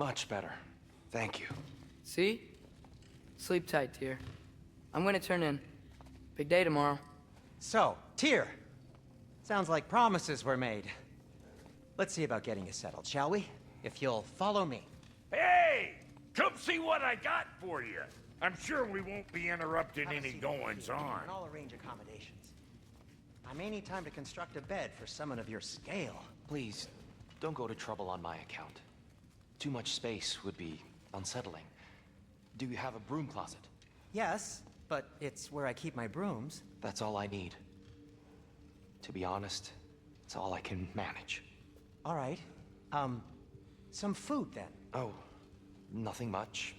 Much better. Thank you. See? Sleep tight, Tyr. I'm gonna turn in. Big day tomorrow. So, Tyr. Sounds like promises were made. Let's see about getting you settled, shall we? If you'll follow me. Hey! Come see what I got for you. I'm sure we won't be interrupting Have a any seat, goings-on. and I'll arrange accommodations. I may need time to construct a bed for someone of your scale. Please, don't go to trouble on my account. Too much space would be unsettling. Do you have a broom closet? Yes, but it's where I keep my brooms. That's all I need. To be honest, it's all I can manage. All right. Some food then. Oh, nothing much.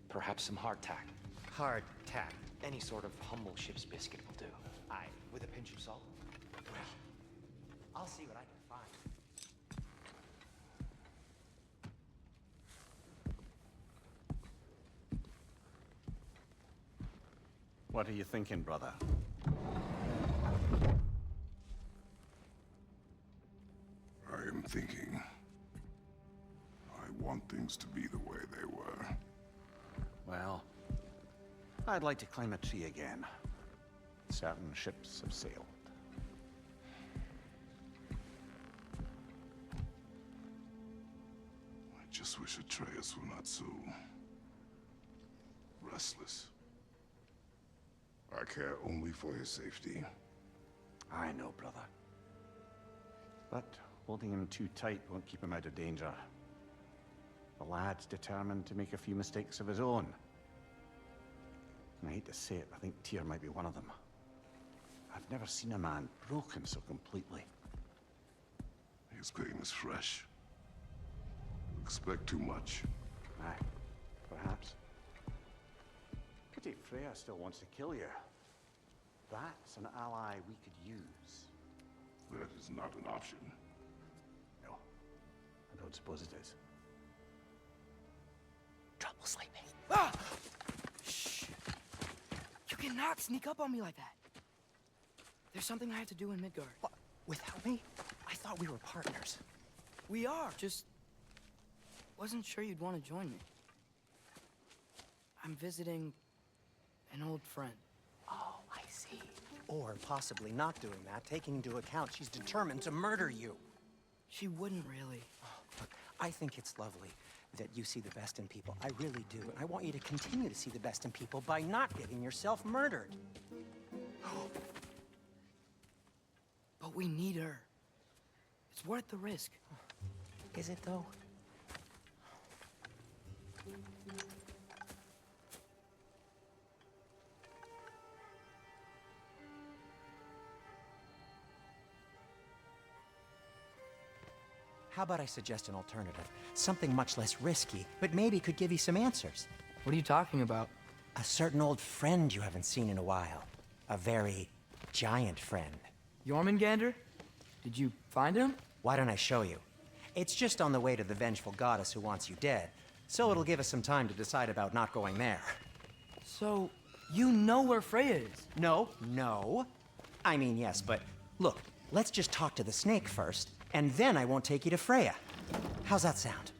Perhaps some hardtack. Hardtack. Any sort of humble ship's biscuit will do. Aye. With a pinch of salt? Well, I'll see what I can find. What are you thinking, brother? I am thinking. I want things to be the way they were. Well, I'd like to climb a tree again. Certain ships have sailed. I just wish Atreus were not so restless. I care only for his safety. I know, brother. But holding him too tight won't keep him out of danger. The lad's determined to make a few mistakes of his own. And I hate to say it, I think Tyr might be one of them. I've never seen a man broken so completely. His pain is fresh. You expect too much. Aye, perhaps. Pity Freya still wants to kill you. That's an ally we could use. That is not an option. No, I don't suppose it is. Trouble sleeping. Ah! Shh. You cannot sneak up on me like that. There's something I have to do in Midgard. What? Without me? I thought we were partners. We are. Just wasn't sure you'd want to join me. I'm visiting an old friend. Oh, I see. Or possibly not doing that, taking into account she's determined to murder you. She wouldn't really. Look, I think it's lovely that you see the best in people. I really do. And I want you to continue to see the best in people by not getting yourself murdered. But we need her. It's worth the risk. Is it, though? How about I suggest an alternative? Something much less risky, but maybe could give you some answers. What are you talking about? A certain old friend you haven't seen in a while. A very giant friend. Jormungandr? Did you find him? Why don't I show you? It's just on the way to the vengeful goddess who wants you dead, so it'll give us some time to decide about not going there. So, you know where Freya is? No. I mean, yes, but look, let's just talk to the snake first, and then I won't take you to Freya. How's that sound?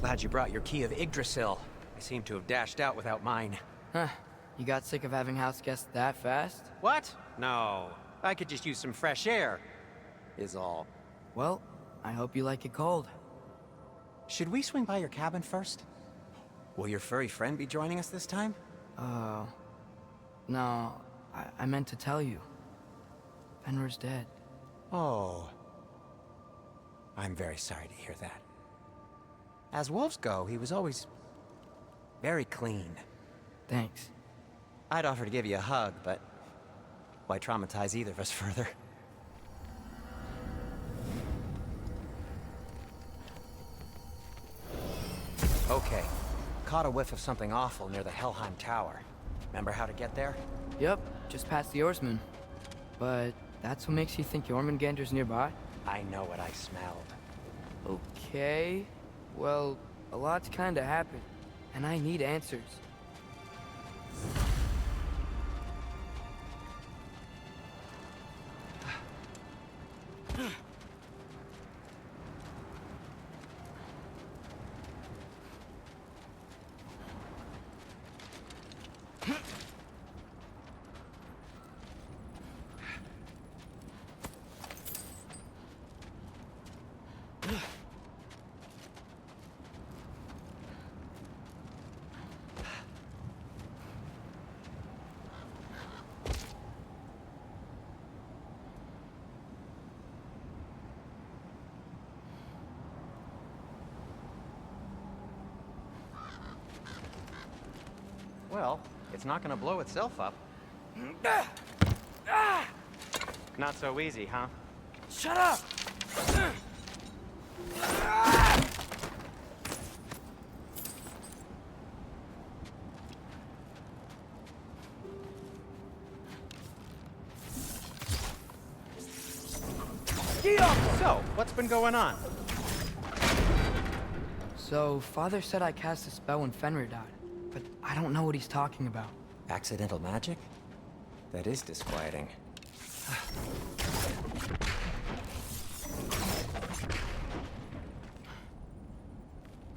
Glad you brought your key of Yggdrasil. I seem to have dashed out without mine. Huh. You got sick of having house guests that fast? What? No. I could just use some fresh air, is all. Well, I hope you like it cold. Should we swing by your cabin first? Will your furry friend be joining us this time? No. I meant to tell you. Fenrir's dead. Oh. I'm very sorry to hear that. As wolves go, he was always very clean. Thanks. I'd offer to give you a hug, but why traumatize either of us further? Okay. Caught a whiff of something awful near the Helheim Tower. Remember how to get there? Yep, just past the Oarsman. But that's what makes you think Jormungandr's nearby? I know what I smelled. Okay. Well, a lot's kinda happened, and I need answers. Well, it's not gonna blow itself up. Not so easy, huh? Shut up! So, what's been going on? So, Father said I cast a spell when Fenrir died, but I don't know what he's talking about. Accidental magic? That is disquieting.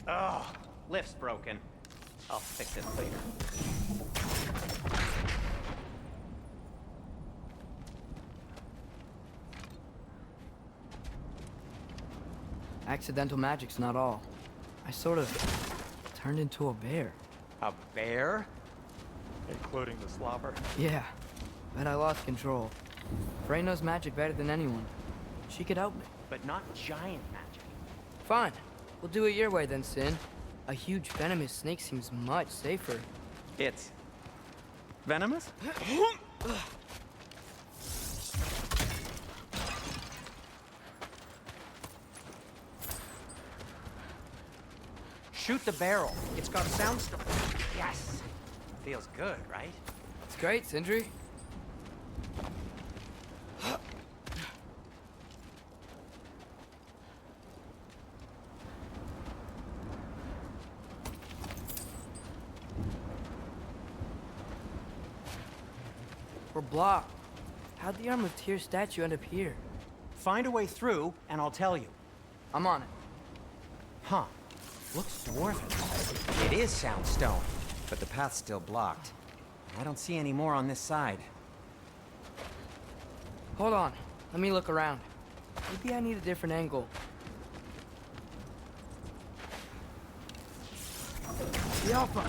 Oh, lift's broken. I'll fix it later. Accidental magic's not all. I sort of turned into a bear. A bear? Including the slobber? Yeah, but I lost control. Frey knows magic better than anyone. She could help me. But not giant magic. Fine. We'll do it your way then, Sin. A huge venomous snake seems much safer. It's venomous? Shoot the barrel. It's got a sound storm. Yes. Feels good, right? It's great, Sindri. We're blocked. How'd the Arm of Tyr statue end up here? Find a way through, and I'll tell you. I'm on it. Huh. Looks dwarven. It is soundstone, but the path's still blocked. I don't see any more on this side. Hold on. Let me look around. Maybe I need a different angle. The Alpha!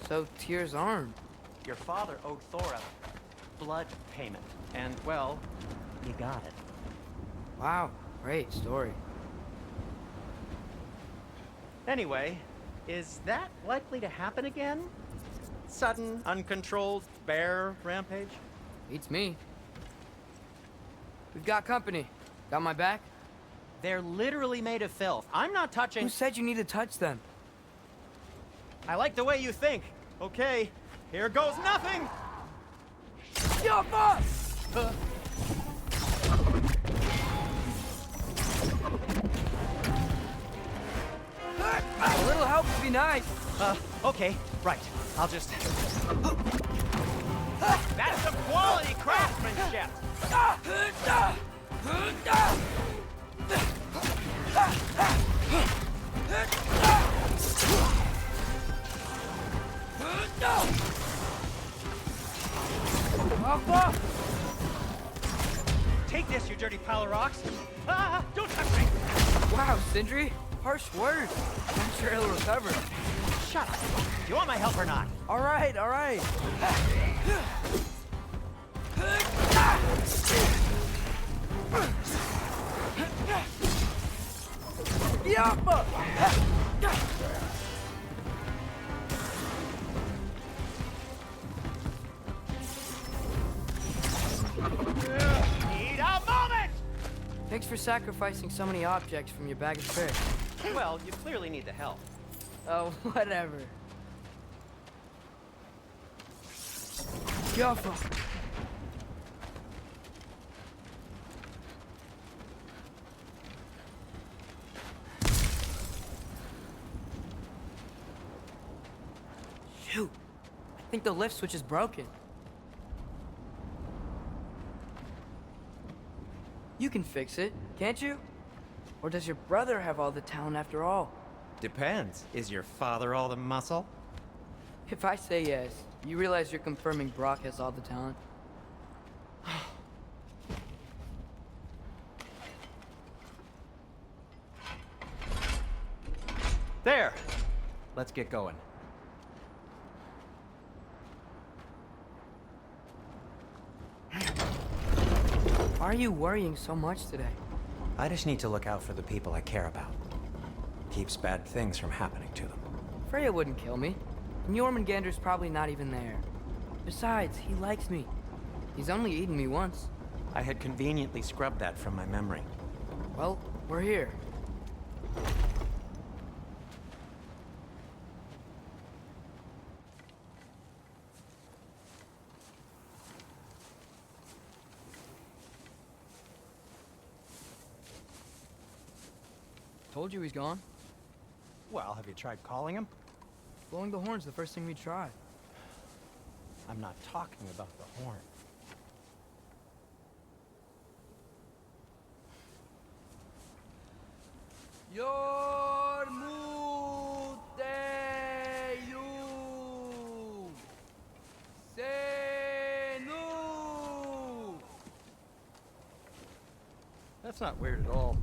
So, Tyr's arm. Your father owed Thor a blood payment, and, well, you got it. Wow, great story. Anyway, is that likely to happen again? Sudden, uncontrolled bear rampage? Beats me. We've got company. Got my back? They're literally made of filth. I'm not touching... Who said you need to touch them? I like the way you think. Okay, here goes nothing! Jump up! A little help would be nice. Okay, right. I'll just... That's some quality craftsmanship! Alpha! Take this, you dirty pile of rocks! Ah, don't touch me! Wow, Sindri. Harsh words. I'm sure he'll recover. Shut up! Do you want my help or not? All right, all right. Yappa! Need a moment! Thanks for sacrificing so many objects from your bag of tricks. Well, you clearly need the help. Oh, whatever. Yappa! Shoot. I think the lift switch is broken. You can fix it, can't you? Or does your brother have all the talent after all? Depends. Is your father all the muscle? If I say yes, you realize you're confirming Brock has all the talent? There! Let's get going. Why are you worrying so much today? I just need to look out for the people I care about. Keeps bad things from happening to them. Freya wouldn't kill me. And Jormungandr's probably not even there. Besides, he likes me. He's only eaten me once. I had conveniently scrubbed that from my memory. Well, we're here. Told you he's gone. Well, have you tried calling him? Blowing the horn's the first thing we try. I'm not talking about the horn. That's not weird at all.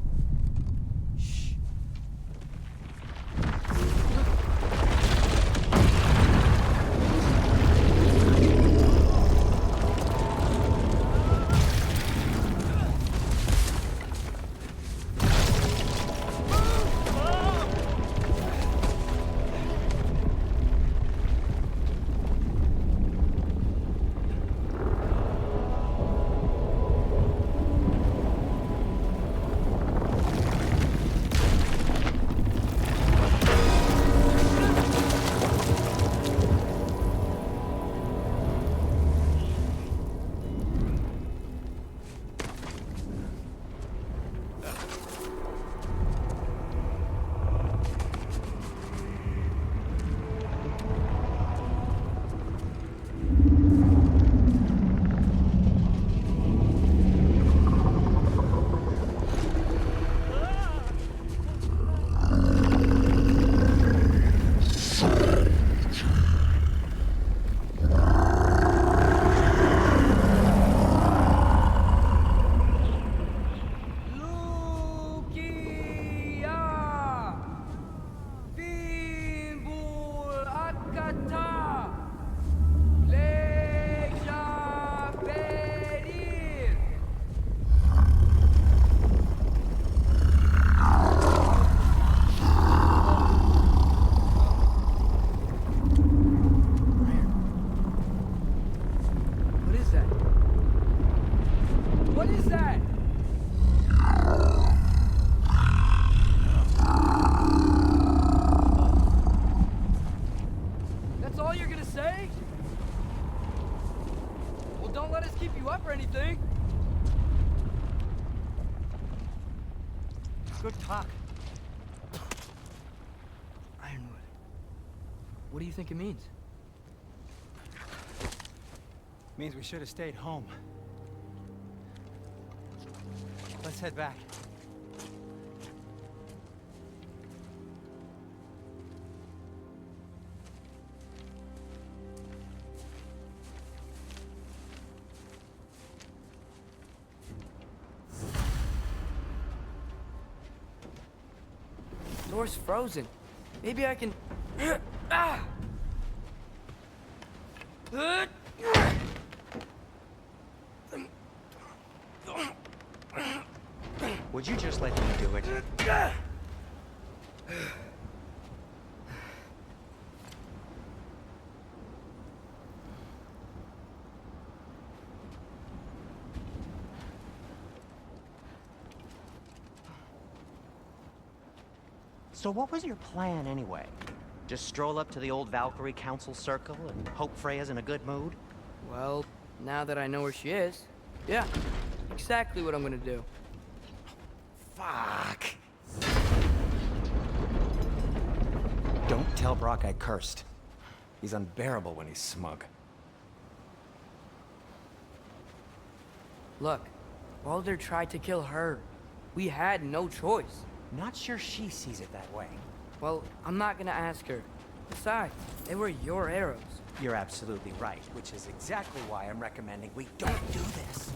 Good talk. Ironwood. What do you think it means? Means we should have stayed home. Let's head back. Door's frozen. Maybe I can... Ah! Would you just let me do it? So what was your plan anyway? Just stroll up to the old Valkyrie Council Circle and hope Freya's in a good mood? Well, now that I know where she is, yeah, exactly what I'm gonna do. Fuck! Don't tell Brock I cursed. He's unbearable when he's smug. Look, Baldur tried to kill her. We had no choice. Not sure she sees it that way. Well, I'm not gonna ask her. Besides, they were your arrows. You're absolutely right, which is exactly why I'm recommending we don't do this.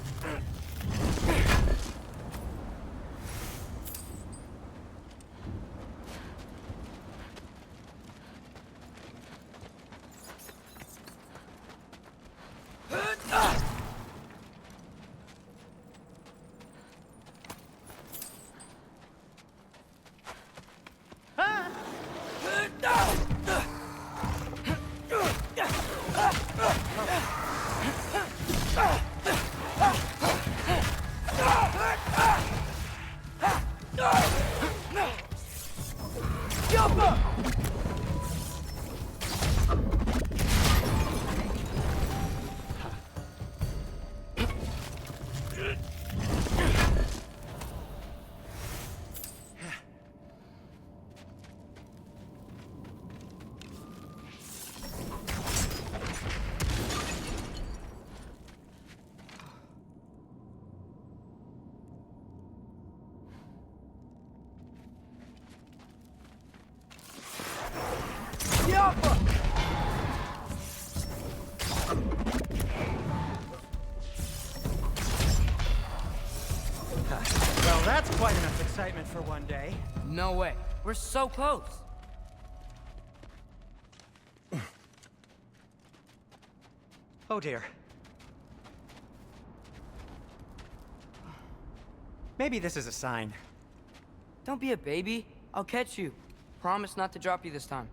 Well, that's quite enough excitement for one day. No way. We're so close. Oh dear. Maybe this is a sign. Don't be a baby. I'll catch you. Promise not to drop you this time.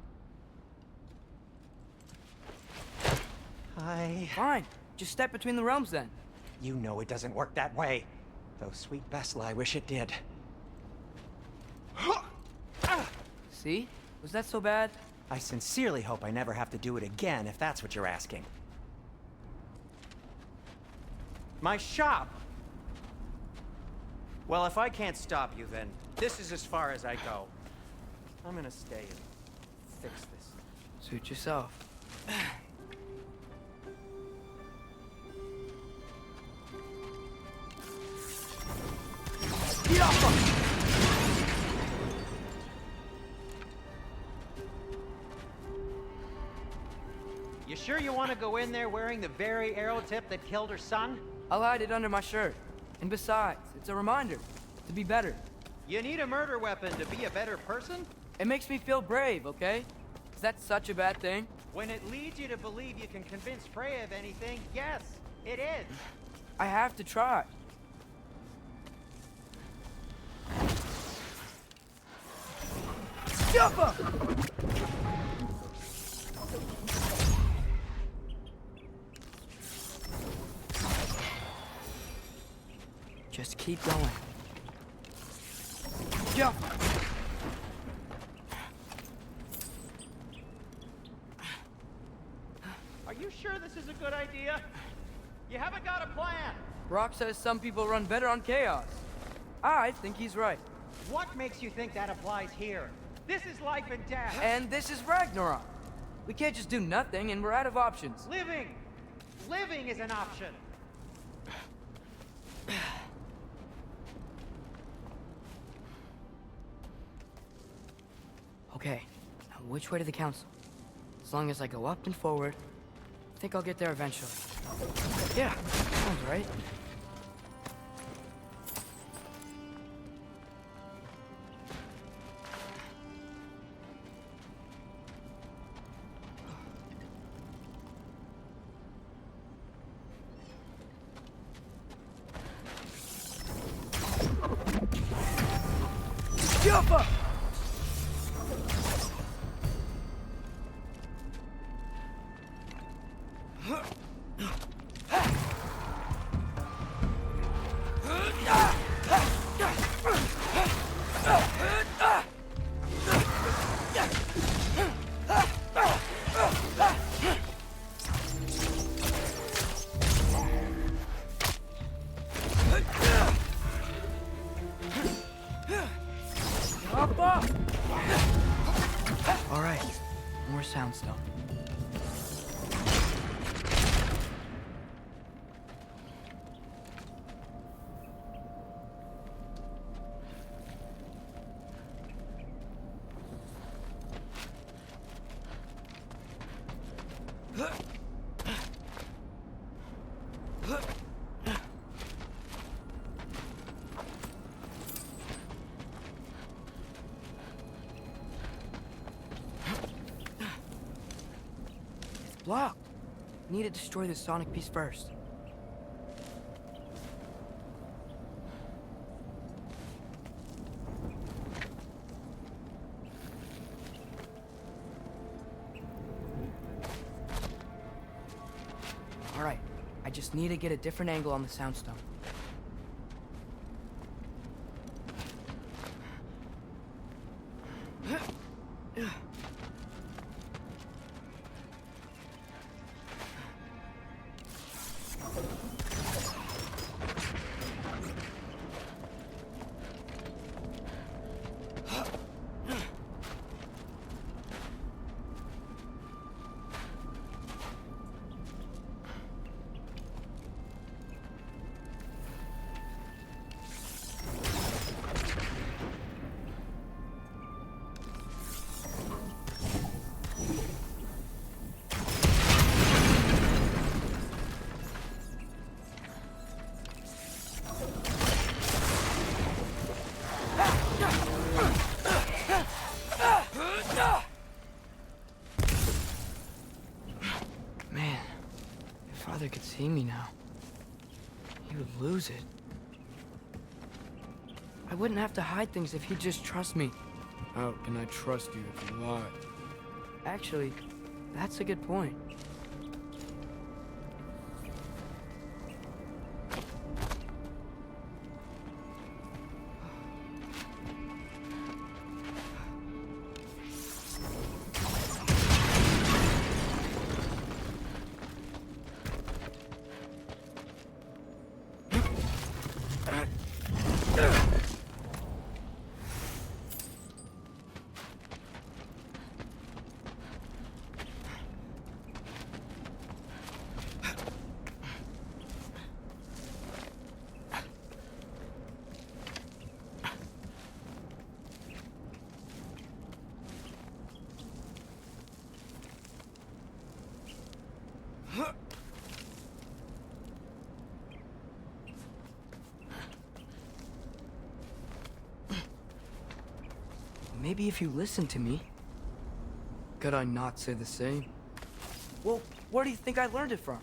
Fine. Just step between the realms then. You know it doesn't work that way. Though sweet Bessel, I wish it did. See? Was that so bad? I sincerely hope I never have to do it again, if that's what you're asking. My shop! Well, if I can't stop you, then this is as far as I go. I'm gonna stay and fix this. Suit yourself. You sure you want to go in there wearing the very arrow tip that killed her son? I'll hide it under my shirt. And besides, it's a reminder to be better. You need a murder weapon to be a better person? It makes me feel brave, okay? Is that such a bad thing? When it leads you to believe you can convince Freya of anything, yes, it is. I have to try. Jump up! Just keep going. Jump! Are you sure this is a good idea? You haven't got a plan. Brock says some people run better on chaos. I think he's right. What makes you think that applies here? This is life and death. And this is Ragnarok. We can't just do nothing, and we're out of options. Living! Living is an option. Okay, now which way to the council? As long as I go up and forward, I think I'll get there eventually. Yeah, sounds right. Jump up! All right, more soundstone. blocked. Need to destroy the sonic piece first. Alright, I just need to get a different angle on the soundstone. Man, if Father could see me now, he would lose it. I wouldn't have to hide things if he'd just trust me. How can I trust you if you lie? Actually, that's a good point. Maybe if you listen to me. Could I not say the same? Well, where do you think I learned it from?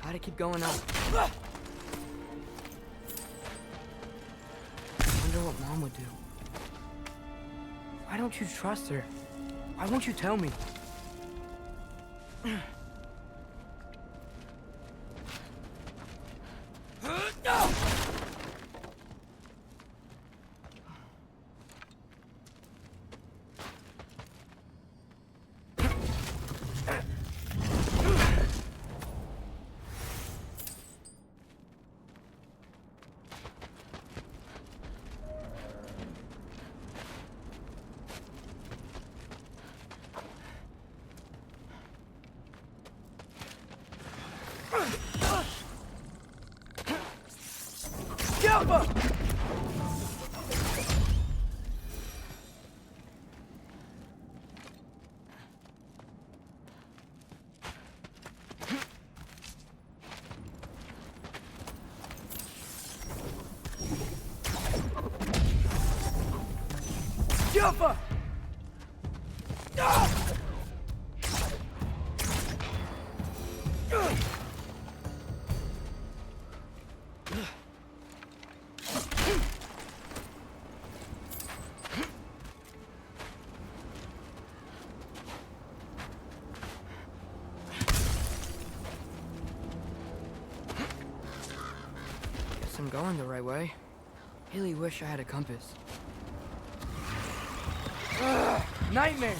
Gotta keep going up. Wonder what Mom would do. Why don't you trust her? Why won't you tell me? Jumper! going the right way. Really wish I had a compass. Ugh, nightmare!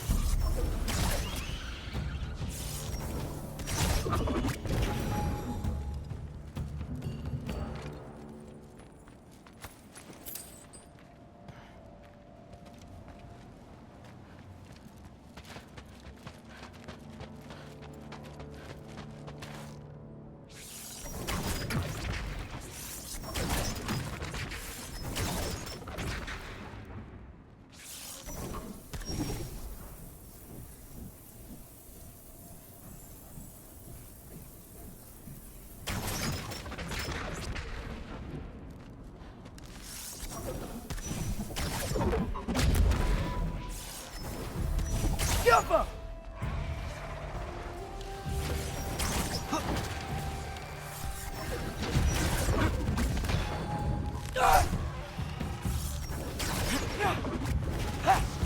Yapma!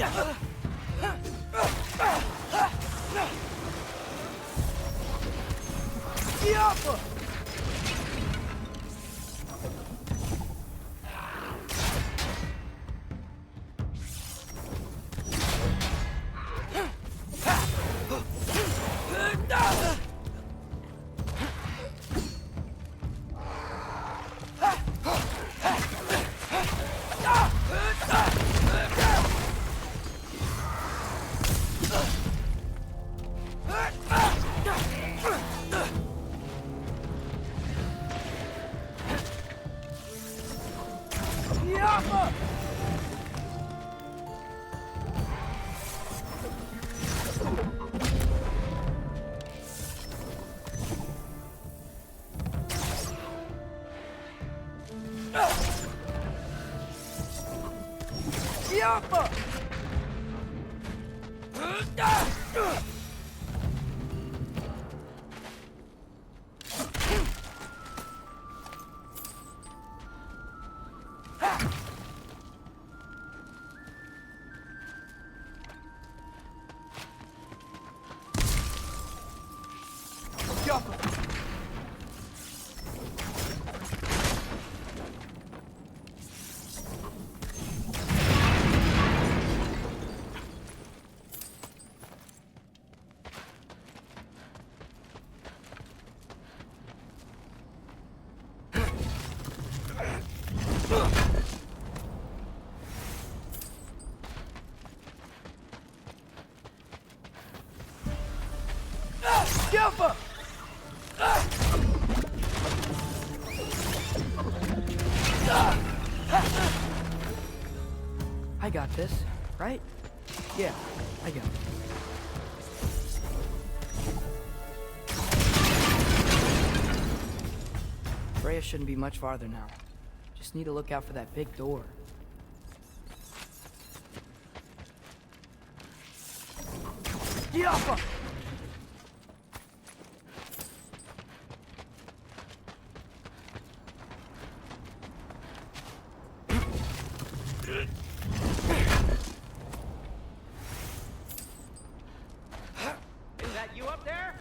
Yapma! Yapma! Yapma! Yapma! Yapma! I got this, right? Yeah, I got it. Freya shouldn't be much farther now. Just need to look out for that big door. Yapma! Is that you up there?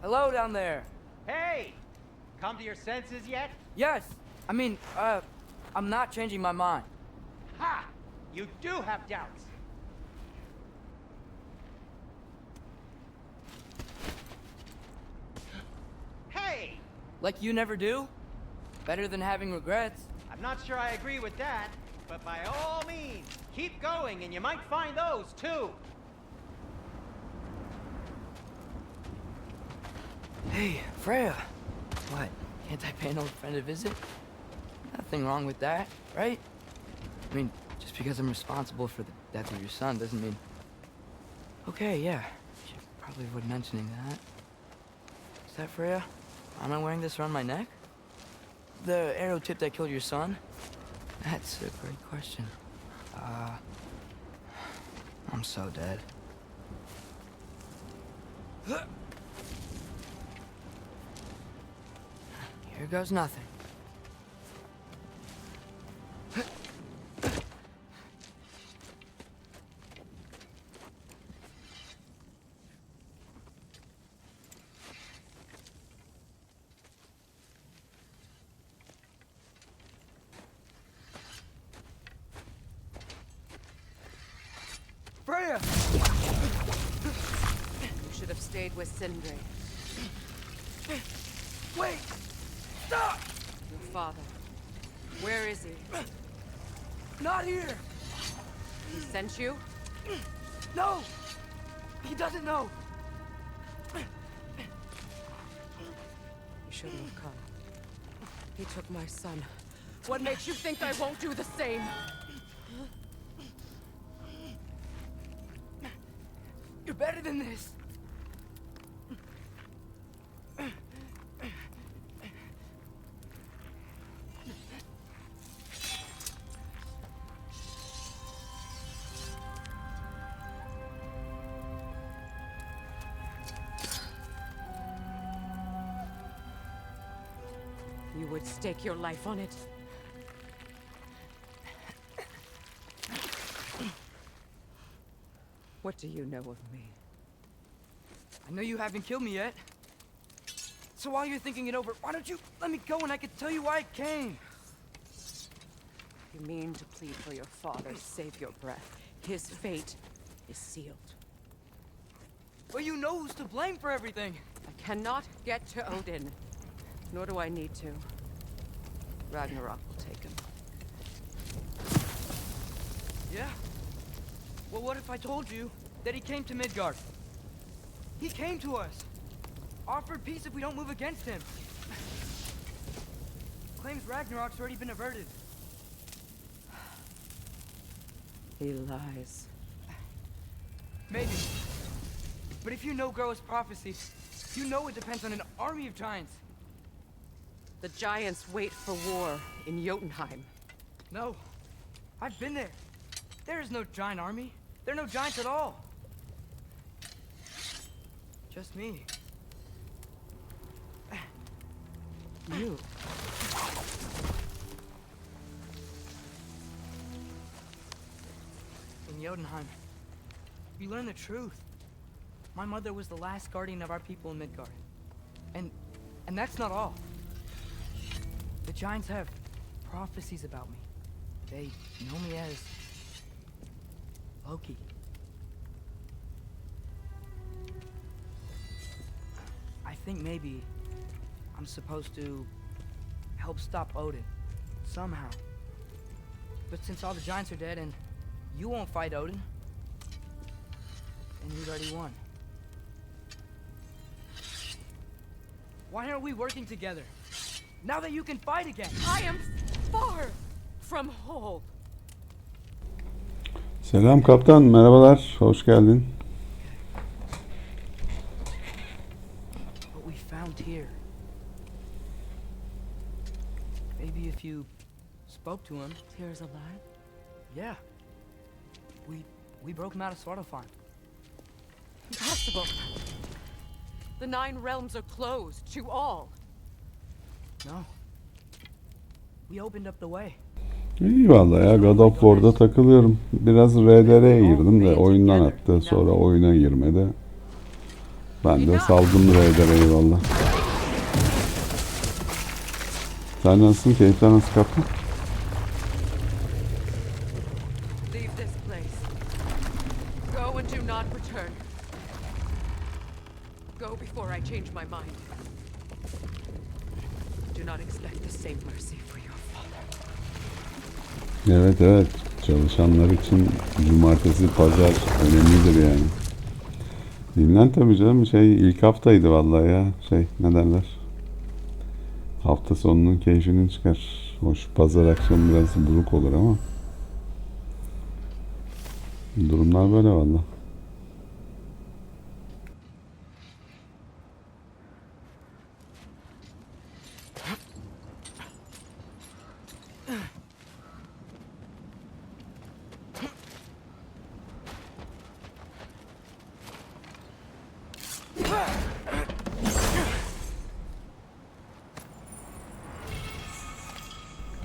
Hello down there. Hey! Come to your senses yet? Yes, I mean, I'm not changing my mind. Ha! You do have doubts. Hey! Like you never do? Better than having regrets. I'm not sure I agree with that, but by all means, keep going and you might find those too. Hey, Freya. What? Can't I pay an old friend a visit? Nothing wrong with that, right? I mean, just because I'm responsible for the death of your son doesn't mean... Okay, yeah. Should probably avoid mentioning that. Is that Freya? Am I wearing this around my neck? The arrow tip that killed your son? That's a great question. I'm so dead. Here goes nothing. Freya! You should have stayed with Sindri. Wait! Stop! Your father. Where is he? Not here! He sent you? No! He doesn't know! You shouldn't have come. He took my son. What makes you think I won't do the same? You're better than this! You would stake your life on it? What do you know of me? I know you haven't killed me yet. So while you're thinking it over, why don't you let me go and I can tell you why I came? You mean to plead for your father, save your breath. His fate is sealed. But you know who's to blame for everything. I cannot get to Odin. Nor do I need to. Ragnarok will take him. Yeah? Well, what if I told you that he came to Midgard? He came to us. Offered peace if we don't move against him. Claims Ragnarok's already been averted. He lies. Maybe. But if you know Groa's prophecy, you know it depends on an army of giants. The giants wait for war in Jotunheim. No. I've been there. There is no giant army. There are no giants at all. Just me. You. In Jotunheim, we learn the truth. My mother was the last guardian of our people in Midgard. And that's not all. The giants have prophecies about me. They know me as Loki. I think maybe I'm supposed to help stop Odin, somehow. But since all the giants are dead and you won't fight Odin, then he's already won. Why aren't we working together? Now that you can fight again! I am far from whole. Selam kaptan, merhabalar, hoş geldin. What we found here. Maybe if you spoke to him. Tyr's alive? Yeah. We broke him out of Svartalfheim. Impossible. The 9 realms are closed to all. No. We opened up the way. İyi vallahi ya, God of War'da takılıyorum. Biraz RDR'ye girdim de oyundan attı, sonra oyuna girmedi. Ben de saldım RDR'yi valla. Sen nasılsın? Keyifler nasıl kaptan? Leave this place. Go and do not return. Go before I change my mind. Do not expect the same mercy for your father. Evet evet. Çalışanlar için cumartesi, pazar önemlidir yani. Dinlen tabii canım. İlk haftaydı vallahi ya. Ne derler? Hafta sonunun keyfini çıkar. Hoş, pazar akşamı biraz buruk olur ama. Durumlar böyle vallahi.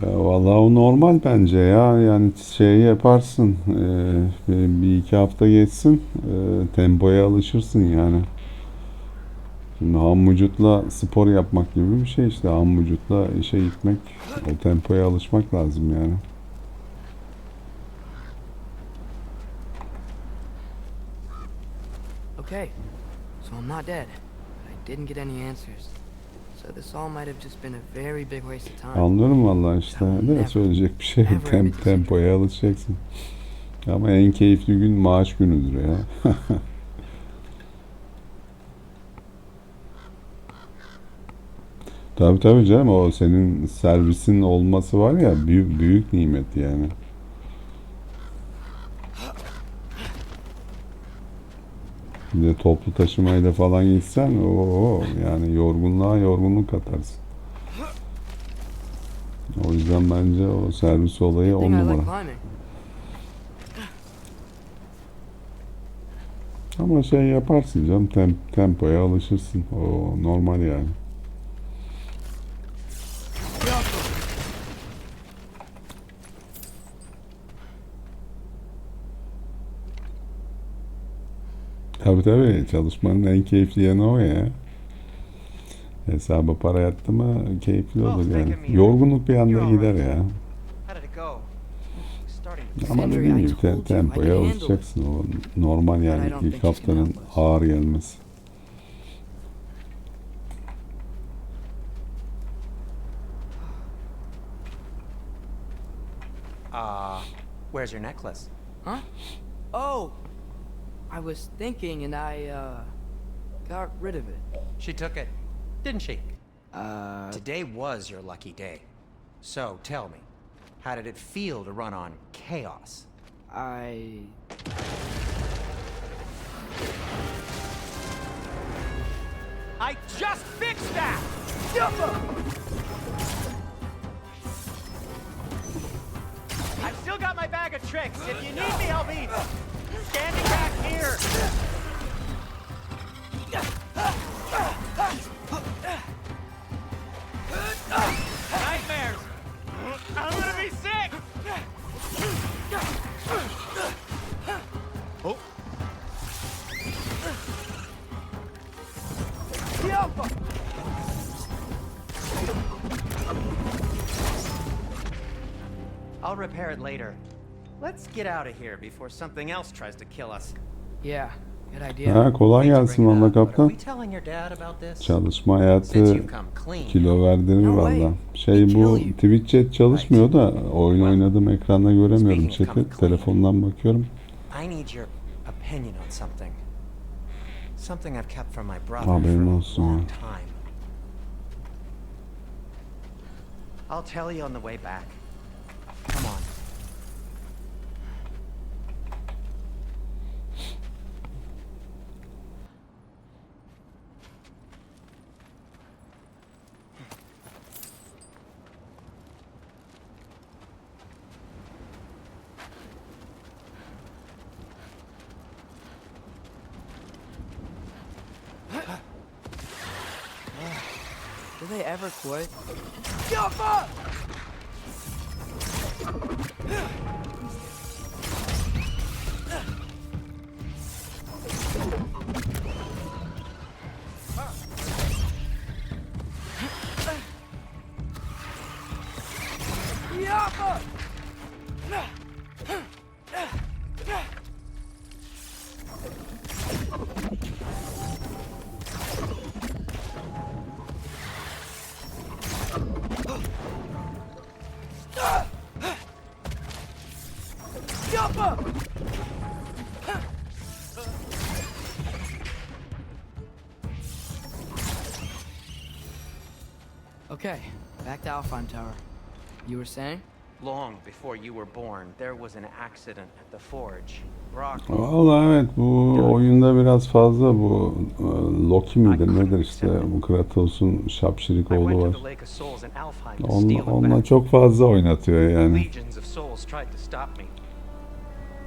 Vallahi o normal bence ya. Yani yaparsın. Bir iki hafta geçsin. Tempoya alışırsın yani. Şimdi ham vücutla spor yapmak gibi bir şey işte. Ham vücutla işe gitmek, o tempoya alışmak lazım yani. Okay, so I'm not dead. But I didn't get any answers. So this all might have just been a very big waste of time. Anlıyorum vallahi işte. Ne söyleyecek bir şey yok. Tempoya alışacaksın. Ama en keyifli gün maaş günüdür ya. Tabii canım, o senin servisin olması var ya, büyük nimet yani. Bir de toplu taşımayla falan gitsen yani yorgunluk katarsın. O yüzden bence o servis olayı 10 numara. Ama şey yaparsın canım, tempoya alışırsın. O normal yani. Tabii çalışmanın en keyifli yanı o ya. Hesaba para yattı mı keyifli olur yani. Yorgunluk bir anda gider ya. Ama dediğim gibi tempoya alışacaksın. O normal yani, ilk haftanın ağır gelmesi. Where's your necklace? Huh? Oh! I was thinking and I, got rid of it. She took it, didn't she? Today was your lucky day. So, tell me, how did it feel to run on chaos? I just fixed that! I've still got my bag of tricks. If you need me, I'll be standing back here. Nightmares! I'm gonna be sick! Oh. I'll repair it later. Let's get out of here before something else tries to kill us. Yeah, good idea. Ha, kolay gelsin valla kaptan. We telling your dad about this? Çalışma hayatı kilo verdirir valla. Bu Twitch chat çalışmıyor da oyun oynadığım ekranda göremiyorum chat'i. Telefondan bakıyorum. I need your opinion on something. Something I've kept from my brother for Haberin a olsun long ya. time. I'll tell you on the way back. Come on. Do they ever quit? Okay, back to Alfheim Tower. You were saying? Long before you were born, there was an accident at the forge. Brock. Valla evet, bu oyunda biraz fazla bu Loki midir nedir işte, bu Kratos'un şapşirik oğlu var. Onunla çok fazla oynatıyor yani. Legions of souls tried to stop me.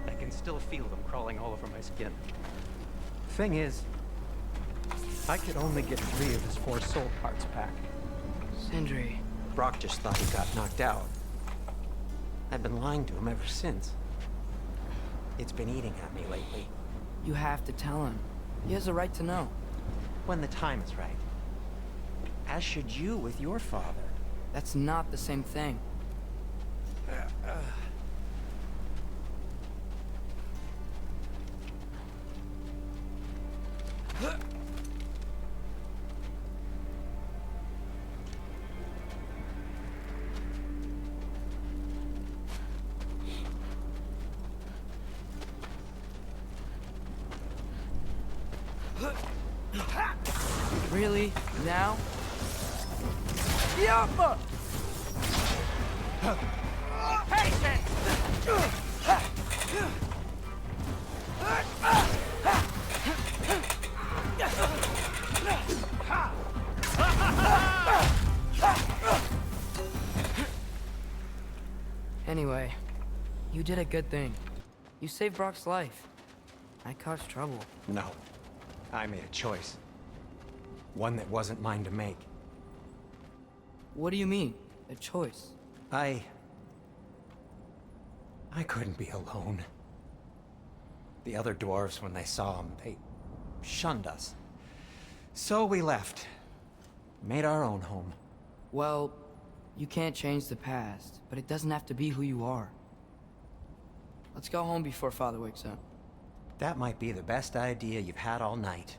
I can still feel them crawling all over my skin. Thing is, I could only get 3 of his 4 soul parts back. Sindri. Brock just thought he got knocked out. I've been lying to him ever since. It's been eating at me lately. You have to tell him. He has a right to know. When the time is right. As should you with your father. That's not the same thing. Really? Now? Yappa! Anyway, you did a good thing. You saved Brock's life. I caused trouble. No. I made a choice. One that wasn't mine to make. What do you mean? A choice? I couldn't be alone. The other dwarves, when they saw him, they shunned us. So we left. Made our own home. Well, you can't change the past, but it doesn't have to be who you are. Let's go home before Father wakes up. That might be the best idea you've had all night.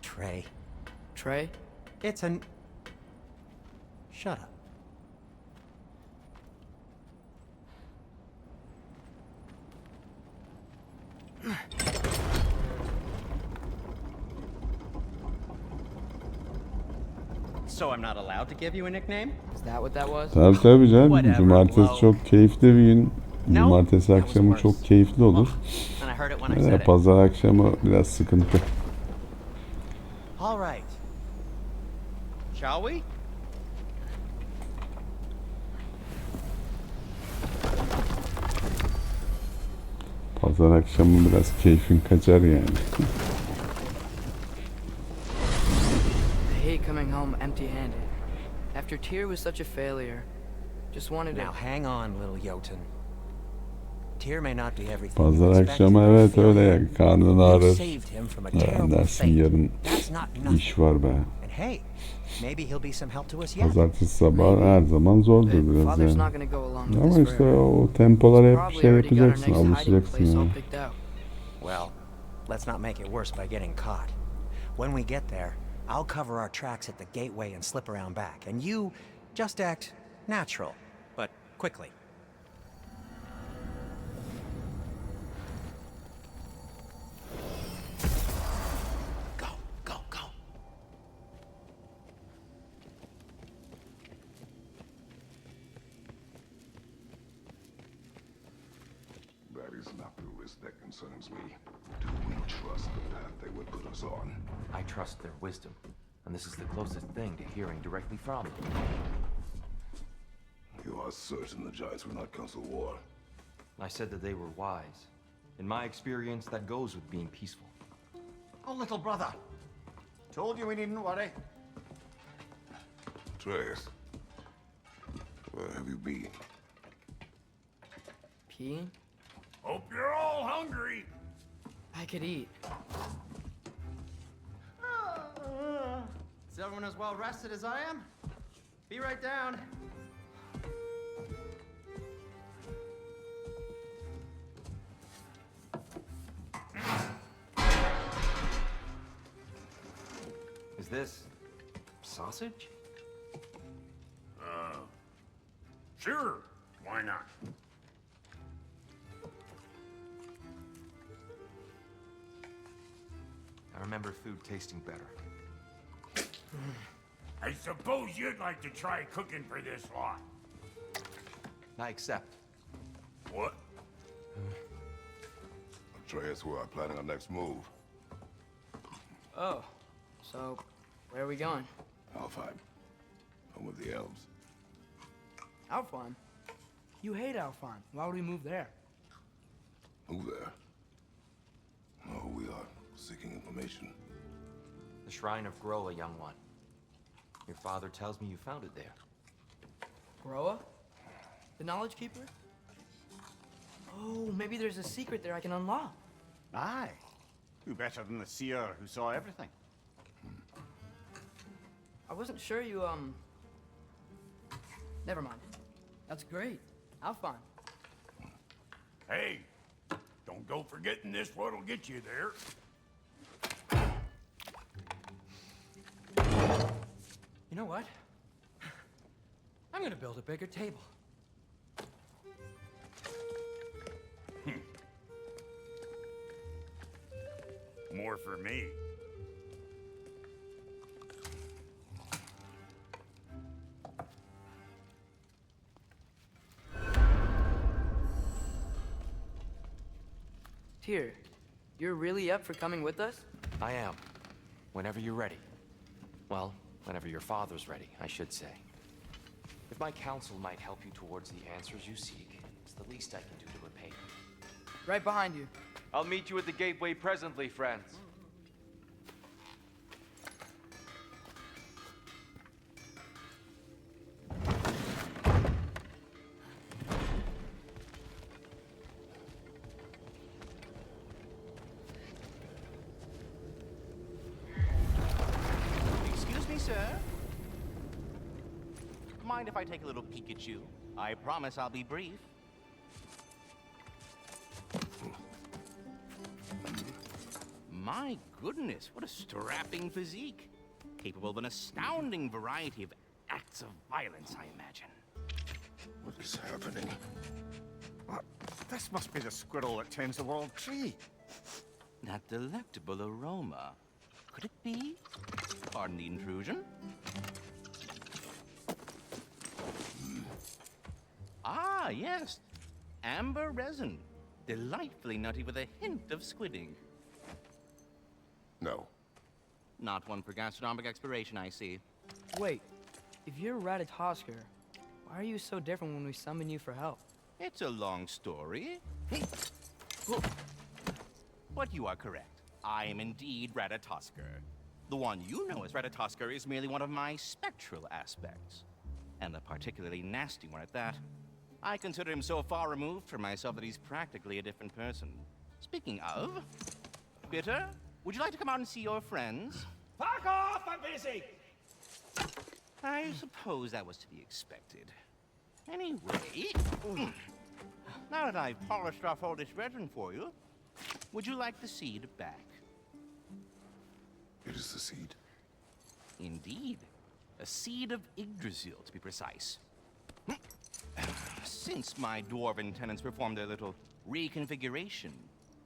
Trey. Trey? It's an... Shut up. So I'm not allowed to give you a nickname? Is that what that was? Tabii canım. Whatever, Cumartesi well- çok keyifli bir gün. No, Cumartesi that was akşamı worse. çok keyifli olur. And I heard it when I said it. Pazar akşamı biraz sıkıntı. All right. Shall we? Pazar akşamı biraz keyfin kaçar yani. I hate coming home empty-handed. After Tyr was such a failure, just wanted to... Now hang on, little Jotun. Tyr may not be everything Pazar you expected, akşamı but evet feel öyle me. ya. Karnın You ağrır. saved him from a Ya terrible dersin fate. yarın That's not nothing. iş var be. And hey, maybe he'll be some help to us yet. Pazartesi sabah her zaman zordur biraz Father's yani. not gonna go along with Ama this işte forever. o tempolara hep Probably şey already got our yapacaksın, next hiding alışacaksın place all yani. picked out. Well, let's not make it worse by getting caught. When we get there, I'll cover our tracks at the gateway and slip around back. And you just act natural, but quickly. Go, go, go. That is not the risk that concerns me. Do we trust the path they would put us on? I trust their wisdom, and this is the closest thing to hearing directly from them. You are certain the Giants will not cancel war? I said that they were wise. In my experience, that goes with being peaceful. Oh, little brother. Told you we needn't worry. Atreus, where have you been? Peeing? Hope you're all hungry. I could eat. Is everyone as well rested as I am? Be right down. Is this sausage? Sure, why not? I remember food tasting better. I suppose you'd like to try cooking for this lot. I accept. What? Atreus, we are planning our next move. Oh, so where are we going? Alfheim. Home of the elves. Alfheim? You hate Alfheim. Why would we move there? Move there. No, we are seeking information. The Shrine of Groa, young one. Your father tells me you found it there. Groa? The Knowledge Keeper? Oh, maybe there's a secret there I can unlock. Aye. Who better than the seer who saw everything? I wasn't sure you, Never mind. That's great. Alfheim. Hey, don't go forgetting this what'll get you there. You know what? I'm gonna build a bigger table. More for me. Tyr, you're really up for coming with us? I am. Whenever you're ready. Well, whenever your father's ready, I should say. If my counsel might help you towards the answers you seek, it's the least I can do to repay you. Right behind you. I'll meet you at the gateway presently, friends. Excuse me, sir. Mind if I take a little peek at you? I promise I'll be brief. My goodness, what a strapping physique. Capable of an astounding variety of acts of violence, I imagine. What is happening? What? This must be the squirrel that tends the world tree. That delectable aroma. Could it be? Pardon the intrusion. Ah, yes. Amber resin. Delightfully nutty with a hint of squidding. No. Not one for gastronomic exploration, I see. Wait, if you're Ratatosker, why are you so different when we summon you for help? It's a long story. But you are correct. I am indeed Ratatosker. The one you know as Ratatosker is merely one of my spectral aspects. And a particularly nasty one at that. I consider him so far removed from myself that he's practically a different person. Speaking of, Bitter, would you like to come out and see your friends? Fuck off! I'm busy! I suppose that was to be expected. Anyway, now that I've polished off all this resin for you, would you like the seed back? It is the seed. Indeed. A seed of Yggdrasil, to be precise. Since my dwarven tenants performed their little reconfiguration,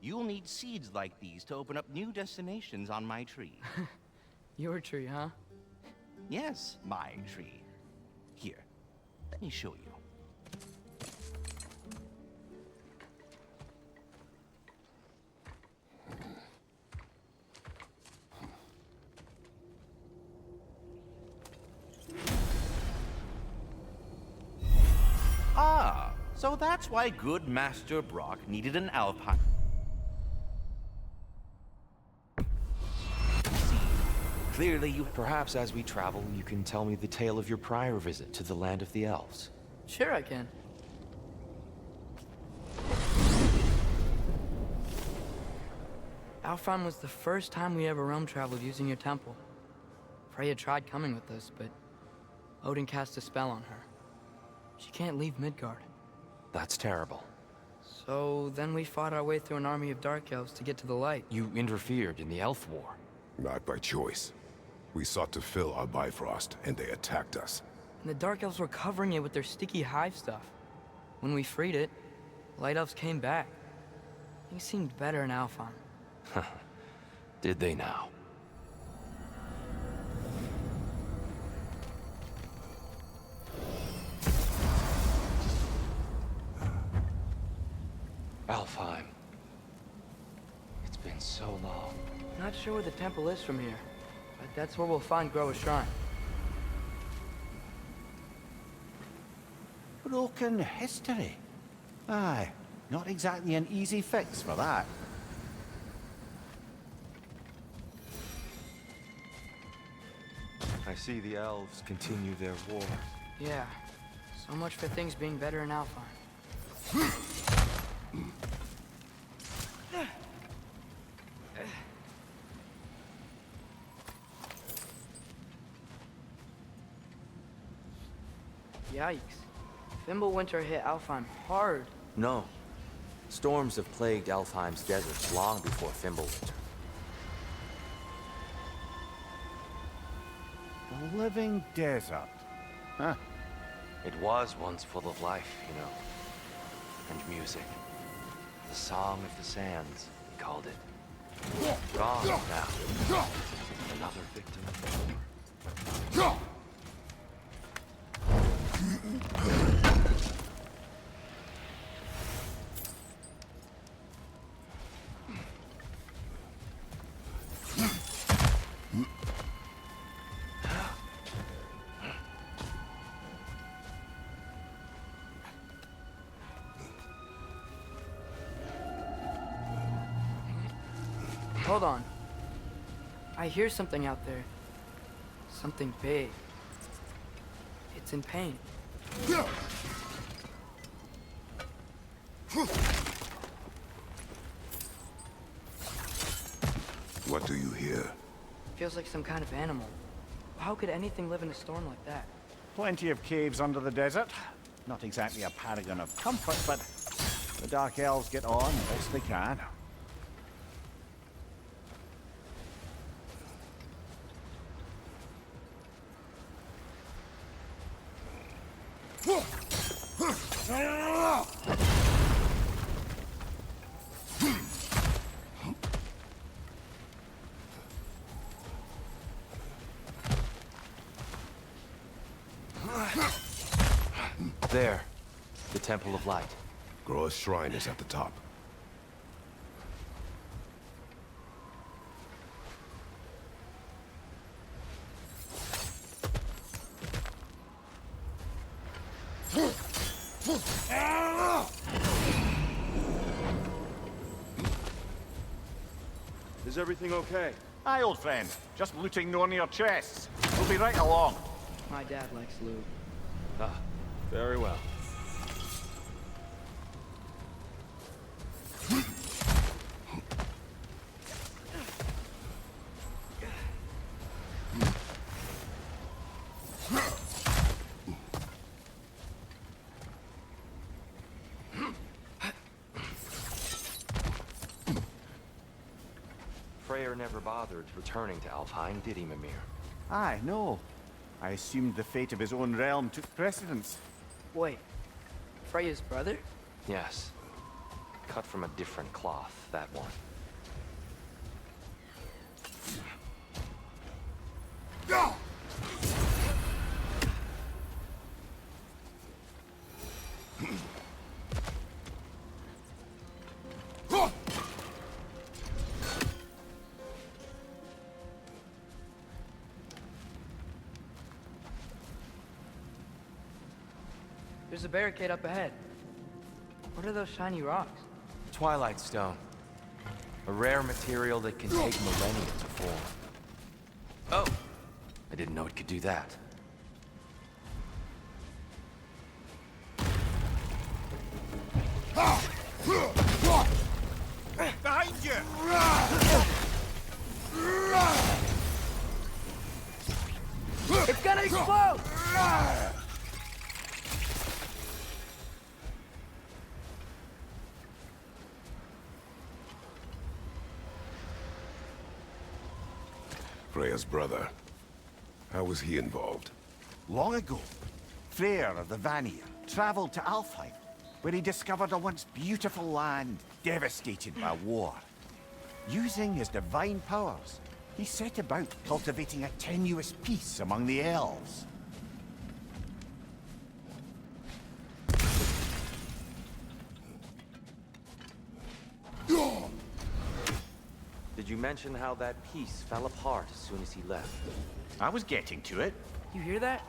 you'll need seeds like these to open up new destinations on my tree. Your tree, huh? Yes, my tree. Here, let me show you. Ah, so that's why good Master Brock needed an alpine. Clearly you... Perhaps as we travel, you can tell me the tale of your prior visit to the land of the elves. Sure I can. Alfheim was the first time we ever realm traveled using your temple. Freya tried coming with us, but Odin cast a spell on her. She can't leave Midgard. That's terrible. So then we fought our way through an army of dark elves to get to the light. You interfered in the elf war. Not by choice. We sought to fill our Bifrost, and they attacked us. And the dark elves were covering it with their sticky hive stuff. When we freed it, the light elves came back. Things seemed better in Alfheim. Did they now? Alfheim. It's been so long. Not sure where the temple is from here, but that's where we'll find Groa's shrine. Broken history. Aye, not exactly an easy fix for that. I see the elves continue their war. Yeah, so much for things being better in Alfheim. Yikes. Fimbulwinter hit Alfheim hard. No. Storms have plagued Alfheim's deserts long before Fimbulwinter. A living desert. Huh. It was once full of life, you know. And music. The Song of the Sands, he called it. Gone now. Another victim. hold on. I hear something out there. Something big. It's in pain. What do you hear? Feels like some kind of animal. How could anything live in a storm like that? Plenty of caves under the desert. Not exactly a paragon of comfort, but the Dark Elves get on best they can. There. The Temple of Light. Groa's shrine is at the top. Is everything okay? Aye, old friend. Just looting no near chests. We'll be right along. My dad likes loot. Ah, very well. Freyr never bothered returning to Alfheim, did he, Mimir? Aye, no. I assumed the fate of his own realm took precedence. Wait. Freya's brother? Yes. Cut from a different cloth, that one. There's a barricade up ahead. What are those shiny rocks? Twilight Stone. A rare material that can take millennia to form. Oh! I didn't know it could do that. Behind you! It's gonna explode! Freya's brother. How was he involved? Long ago, Freyr of the Vanir traveled to Alfheim, where he discovered a once beautiful land devastated by war. Using his divine powers, he set about cultivating a tenuous peace among the elves. Did you mention how that piece fell apart as soon as he left? I was getting to it. You hear that?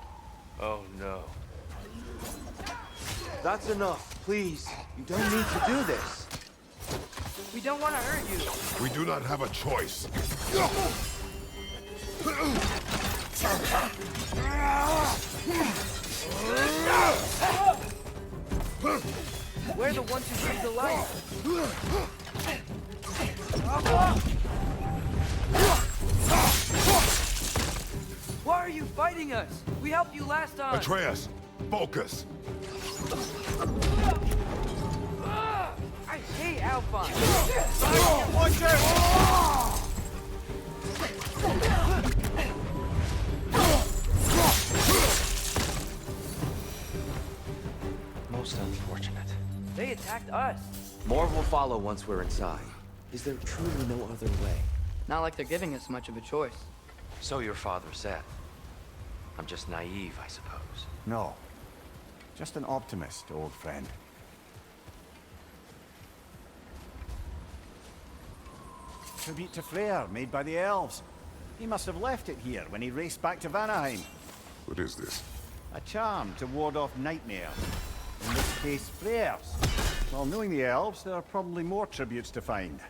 Oh no. That's enough, please. You don't need to do this. We don't want to hurt you. We do not have a choice. We're the ones who bring the light. Why are you fighting us? We helped you last time. Atreus, focus. I hate Alphonse. Watch out! Most unfortunate. They attacked us. More will follow once we're inside. Is there truly no other way? Not like they're giving us much of a choice. So your father said. I'm just naive, I suppose. No. Just an optimist, old friend. Tribute to Freyr, made by the elves. He must have left it here when he raced back to Vanaheim. What is this? A charm to ward off nightmares. In this case, Freyr's. Well, knowing the elves, there are probably more tributes to find.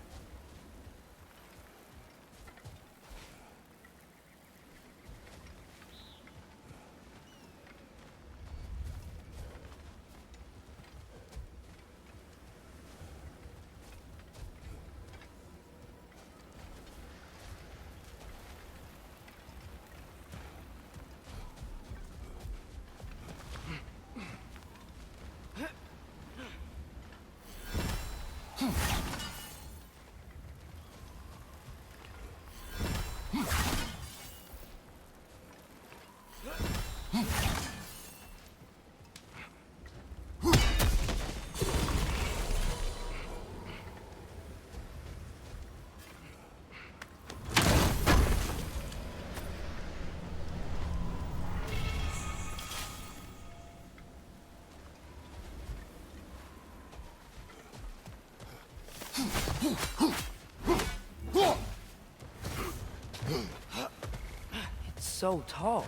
So tall.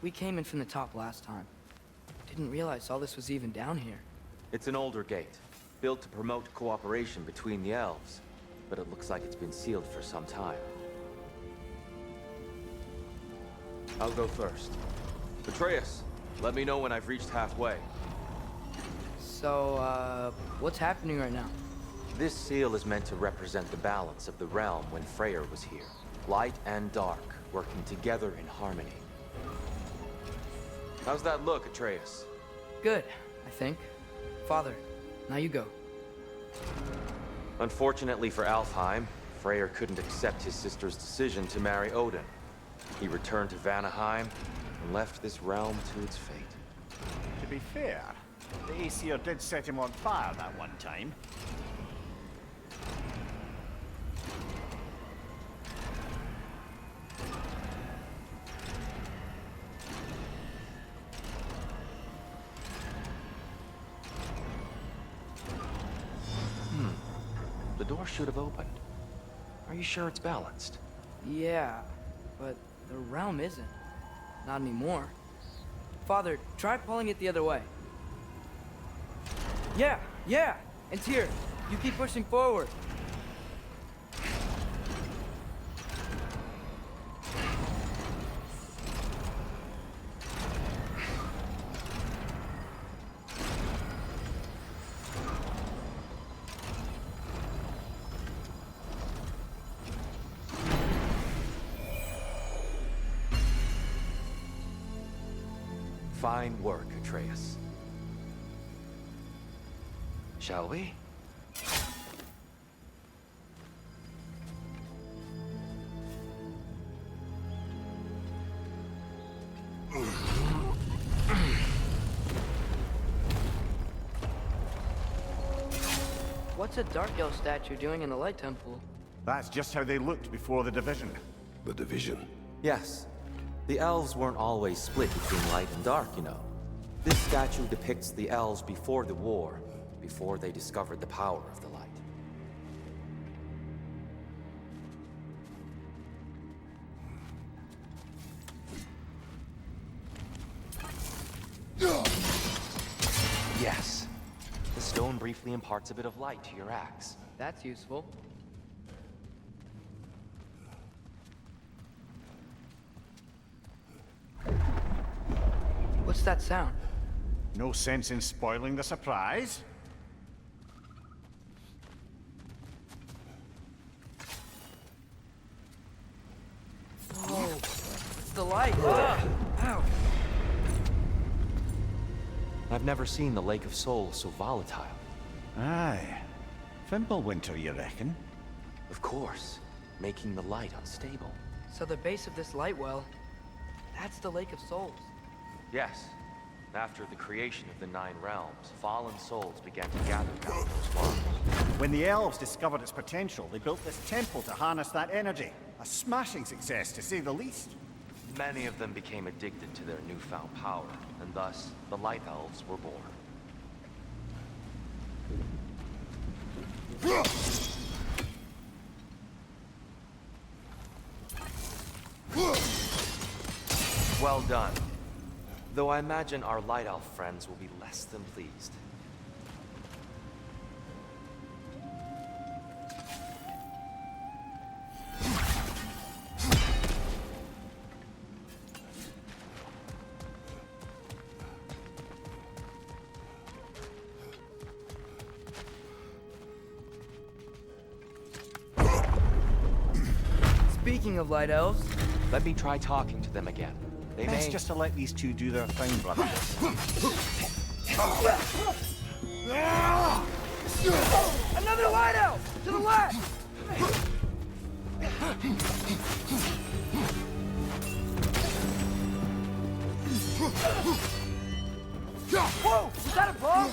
We came in from the top last time. Didn't realize all this was even down here. It's an older gate, built to promote cooperation between the elves, but it looks like it's been sealed for some time. I'll go first. Atreus, let me know when I've reached halfway. So, what's happening right now? This seal is meant to represent the balance of the realm when Freyr was here. Light and dark, working together in harmony. How's that look, Atreus? Good, I think. Father, now you go. Unfortunately for Alfheim, Freyr couldn't accept his sister's decision to marry Odin. He returned to Vanaheim and left this realm to its fate. To be fair, the Aesir did set him on fire that one time. The door should have opened. Are you sure it's balanced? Yeah, but the realm isn't. Not anymore. Father, try pulling it the other way. Yeah! And here, you keep pushing forward. Fine work, Atreus. Shall we? What's a Dark Elf statue doing in the Light Temple? That's just how they looked before the division. The division? Yes. The elves weren't always split between light and dark, you know. This statue depicts the elves before the war, before they discovered the power of the light. Yes. The stone briefly imparts a bit of light to your axe. That's useful. What's that sound? No sense in spoiling the surprise. Whoa, it's the light. Ow. I've never seen the Lake of Souls so volatile. Aye. Fimbulwinter, you reckon? Of course, making the light unstable. So the base of this light well, that's the Lake of Souls. Yes. After the creation of the Nine Realms, fallen souls began to gather down those farms. When the elves discovered its potential, they built this temple to harness that energy. A smashing success, to say the least. Many of them became addicted to their newfound power, and thus, the Light Elves were born. Well done. Though I imagine our Light Elf friends will be less than pleased. Speaking of Light Elves, let me try talking to them again. They Best may... just to let these two do their thing, brother. another Light Elf! To the left! Whoa! Was that a bomb?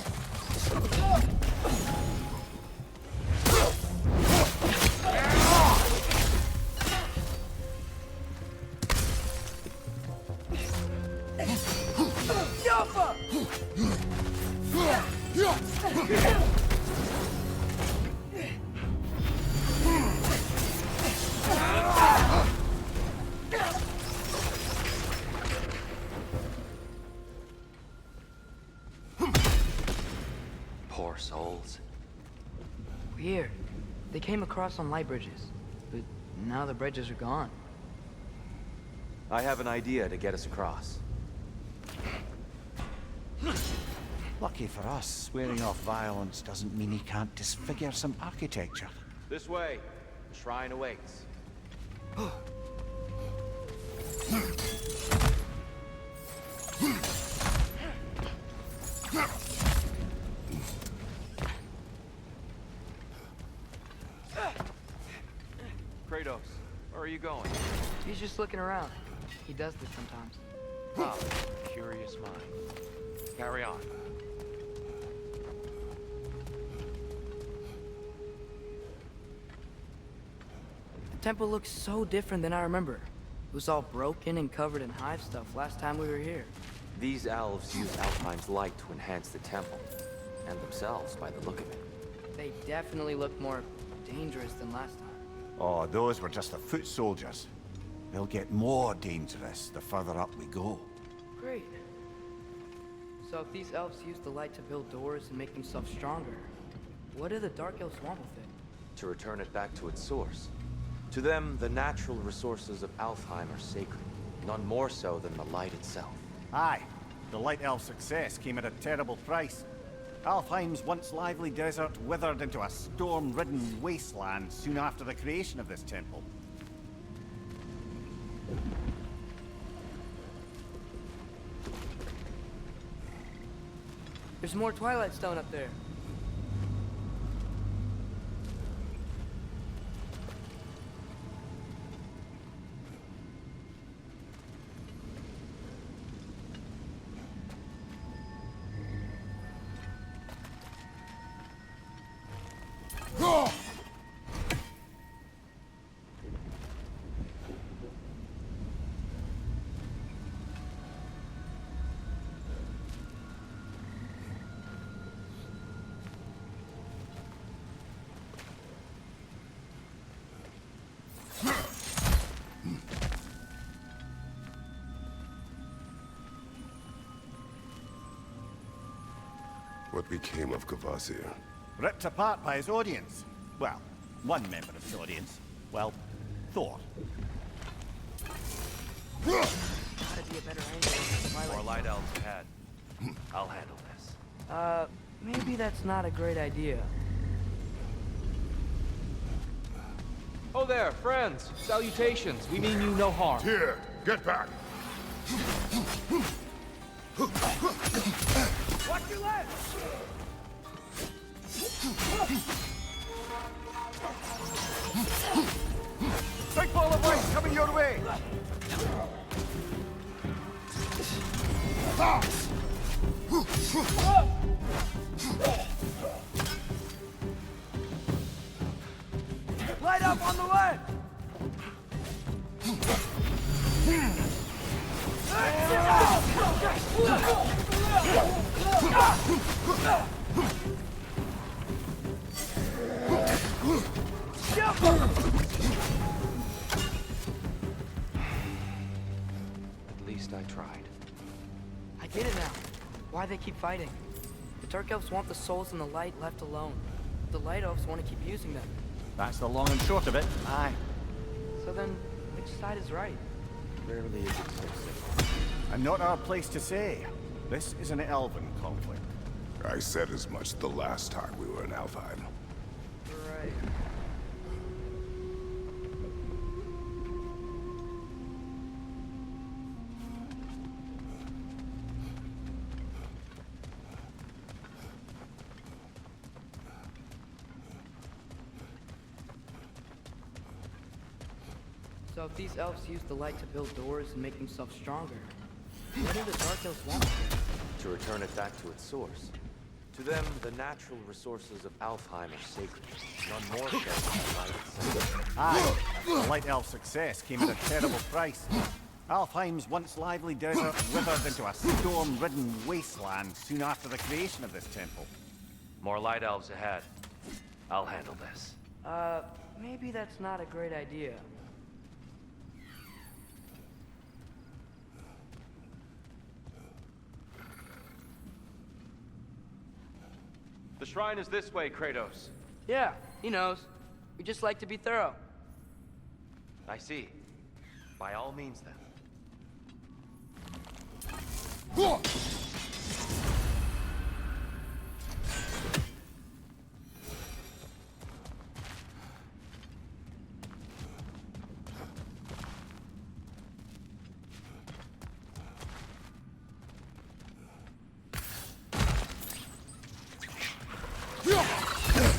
Poor souls. Weird. They came across on light bridges, but now the bridges are gone. I have an idea to get us across. Lucky for us, swearing off violence doesn't mean he can't disfigure some architecture. This way. The shrine awaits. Kratos, where are you going? He's just looking around. He does this sometimes. Ah, curious mind. Carry on. The temple looks so different than I remember. It was all broken and covered in hive stuff last time we were here. These elves use Alfheim's light to enhance the temple, and themselves by the look of it. They definitely look more dangerous than last time. Oh, those were just the foot soldiers. They'll get more dangerous the further up we go. Great. So if these elves use the light to build doors and make themselves stronger, what do the Dark Elves want with it? To return it back to its source. To them, the natural resources of Alfheim are sacred, none more so than the light itself. Aye, the Light Elf success came at a terrible price. Alfheim's once lively desert withered into a storm-ridden wasteland soon after the creation of this temple. There's more Twilight Stone up there. What became of Kvasir? Ripped apart by his audience. Well, one member of his audience. Well, Thor. Gotta be a better angle than the Twilight More light elves ahead. I'll handle this. Maybe that's not a great idea. Oh there, friends. Salutations. We mean you no harm. Here, get back! Watch your left! Big ball of light coming your way! Light up on the left! At least I tried. I get it now. Why they keep fighting. The Dark Elves want the souls in the light left alone. The Light Elves want to keep using them. That's the long and short of it. Aye. So then, which side is right? Rarely is it so simple. And not our place to say. This is an elven conflict. I said as much the last time we were in Alfheim. Right. So if these elves use the light to build doors and make themselves stronger, What do the Dark Elves want? To return it back to its source. To them, the natural resources of Alfheim are sacred. None more so than light itself. Aye, the Light Elf's success came at a terrible price. Alfheim's once lively desert withered into a storm-ridden wasteland soon after the creation of this temple. More Light Elves ahead. I'll handle this. Maybe that's not a great idea. The shrine is this way, Kratos. Yeah, he knows. We just like to be thorough. I see. By all means, then.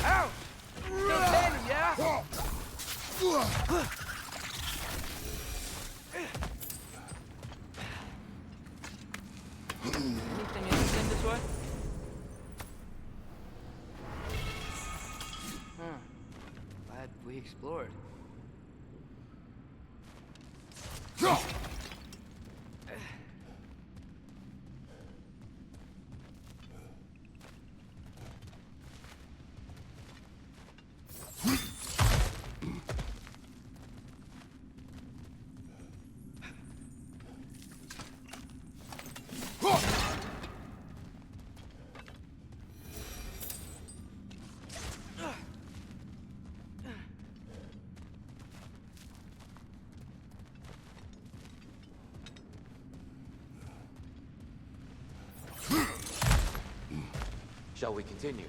Ow! Still standing, yeah? Anything interesting this way? Huh. Glad we explored. Shall we continue?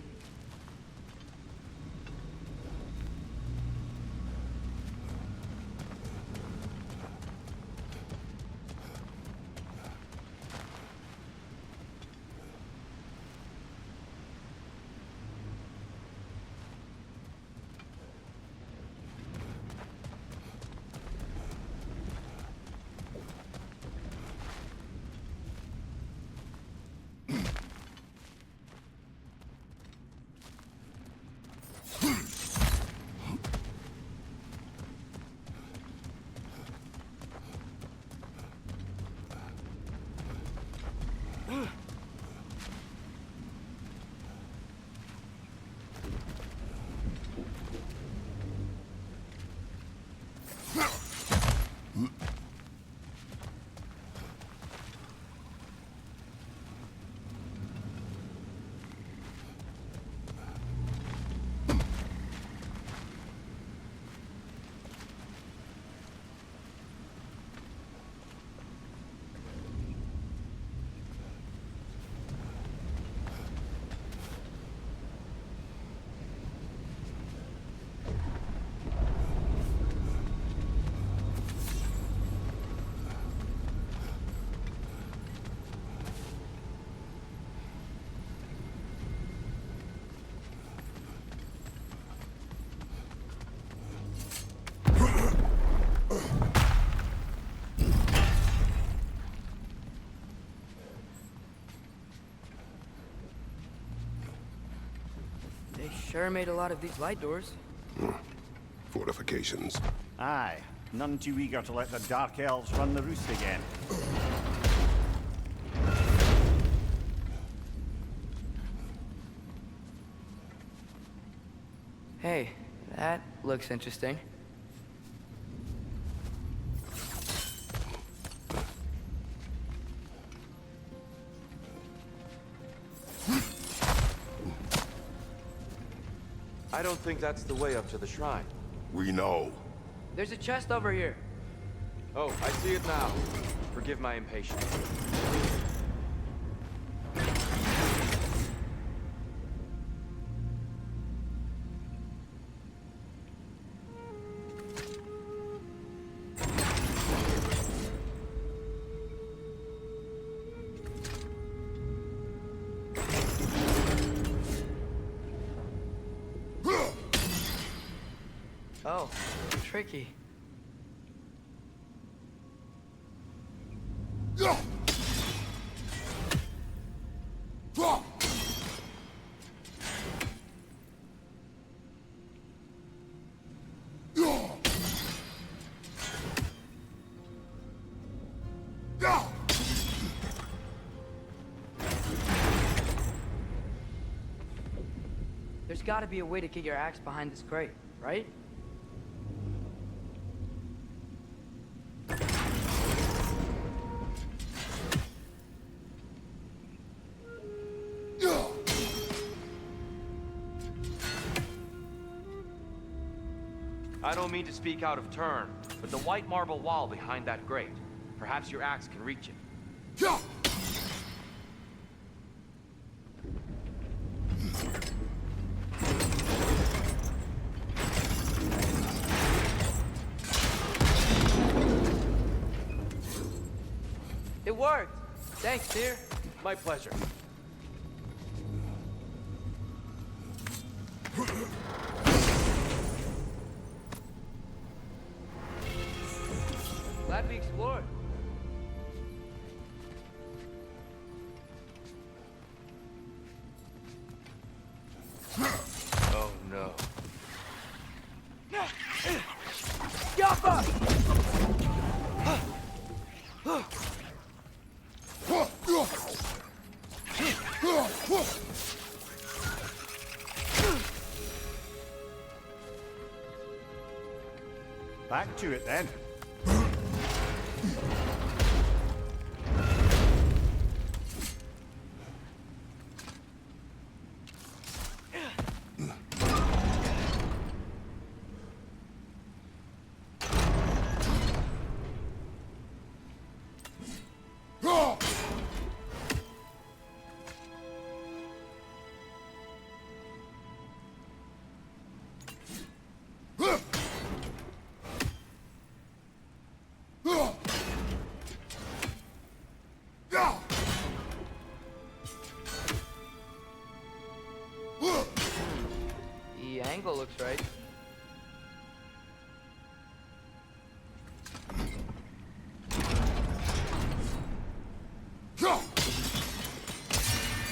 They sure made a lot of these light doors. Fortifications. Aye, none too eager to let the Dark Elves run the roost again. Hey, that looks interesting. I don't think that's the way up to the shrine. We know. There's a chest over here. Oh, I see it now. Forgive my impatience. Oh, tricky. gotta be a way to get your axe behind this crate, right? I don't mean to speak out of turn, but the white marble wall behind that grate, perhaps your axe can reach it. It worked! Thanks, dear. My pleasure. Glad we explored. Oh no. Yappa! Back to it then. The angle looks right.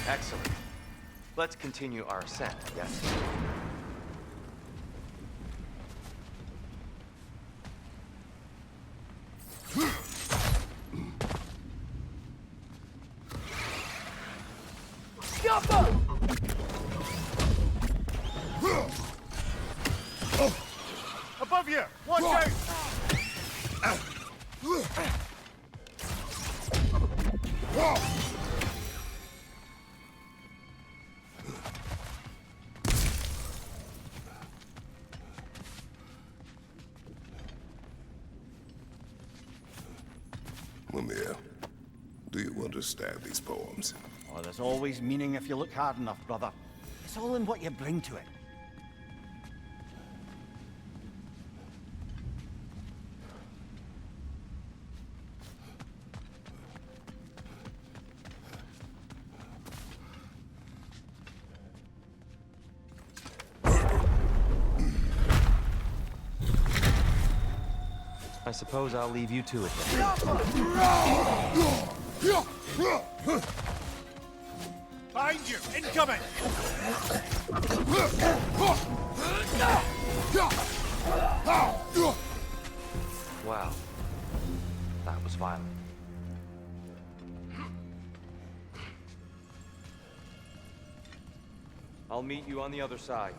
Excellent. Let's continue our ascent, yes? Above you! Watch out! Mimir, do you understand these poems? Oh, there's always meaning if you look hard enough, brother. It's all in what you bring to it. I suppose I'll leave you to it then. Behind you! Incoming! Wow. That was violent. I'll meet you on the other side.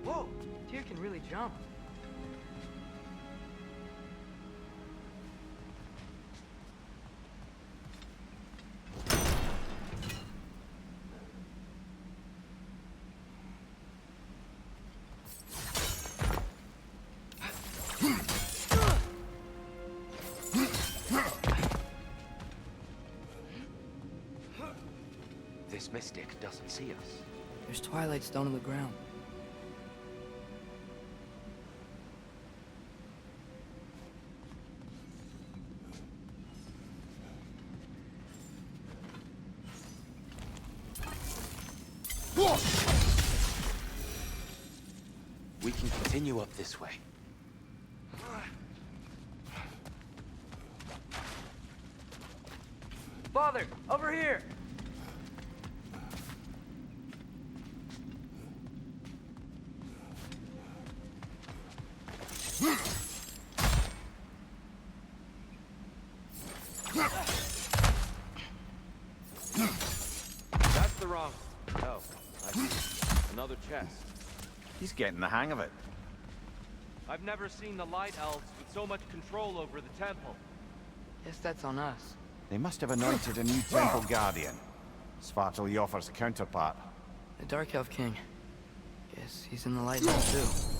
Whoa, Tyr can really jump. This mystic doesn't see us. There's Twilight Stone on the ground. We can continue up this way. Father, over here! That's the wrong... Oh, I see. Another chest. He's getting the hang of it. I've never seen the Light Elves with so much control over the temple. Guess that's on us. They must have anointed a new temple guardian. Svartal Yofr's counterpart. The Dark Elf King. Guess he's in the lighthouse too.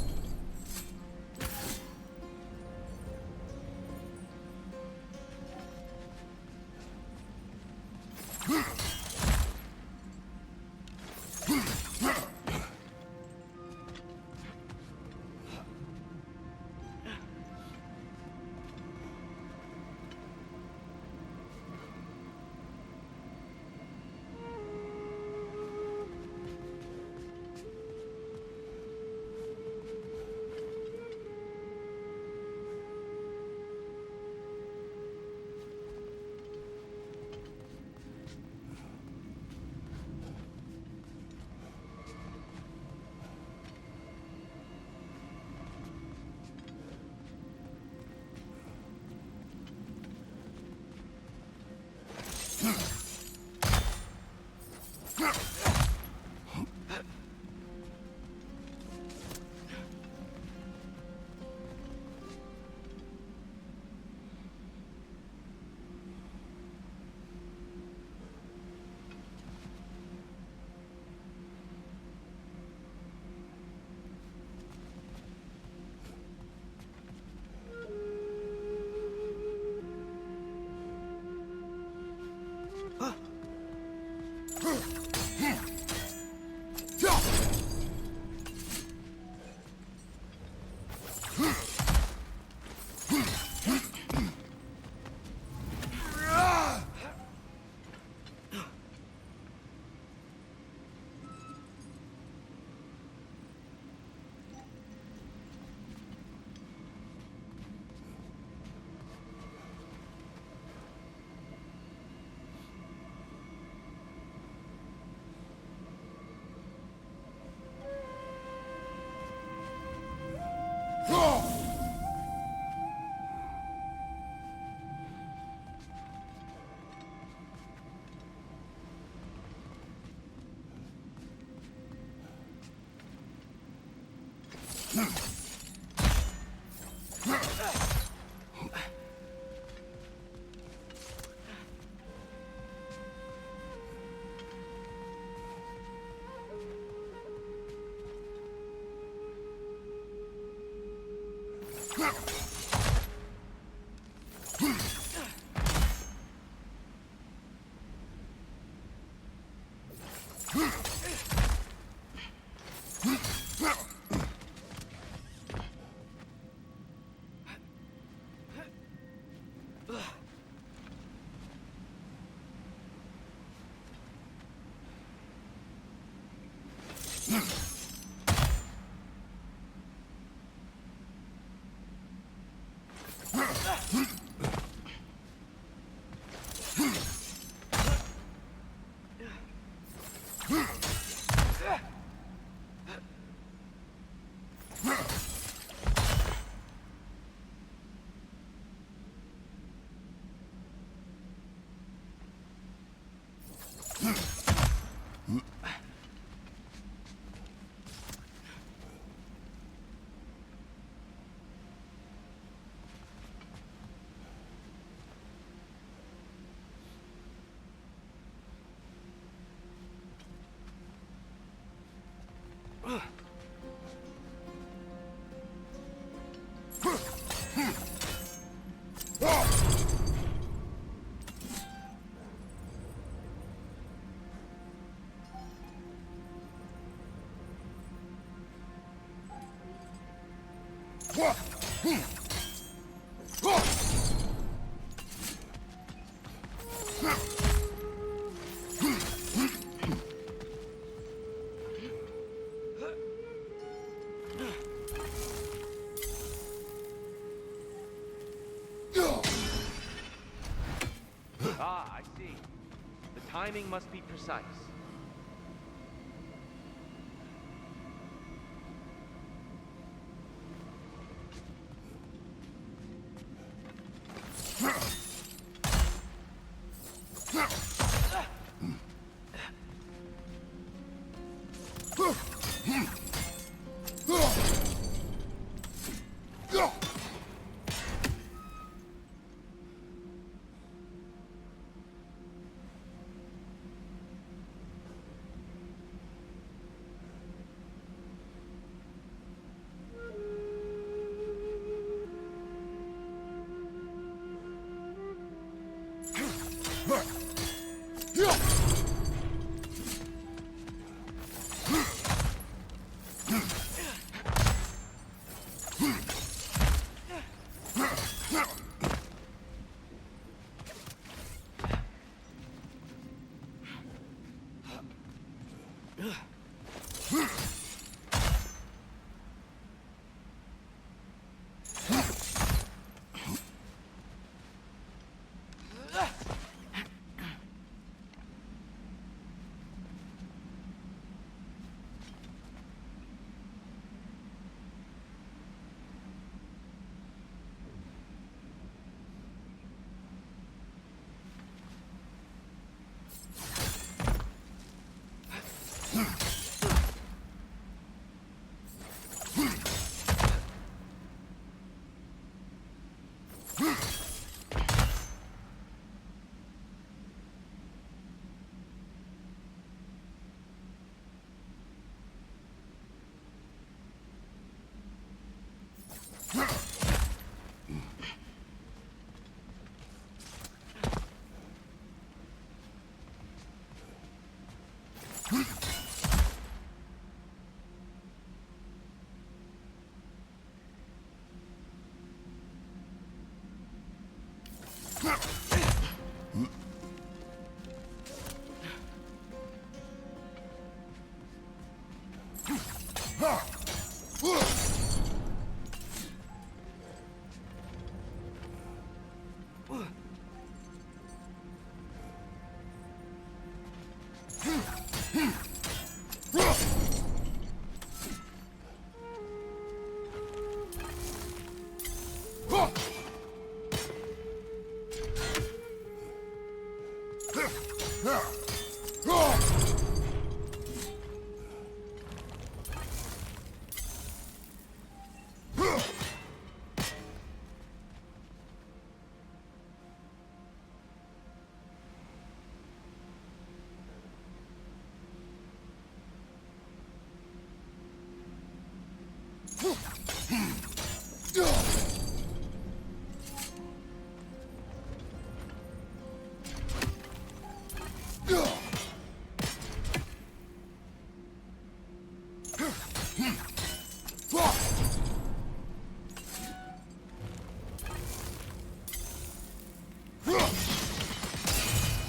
timing must be precise.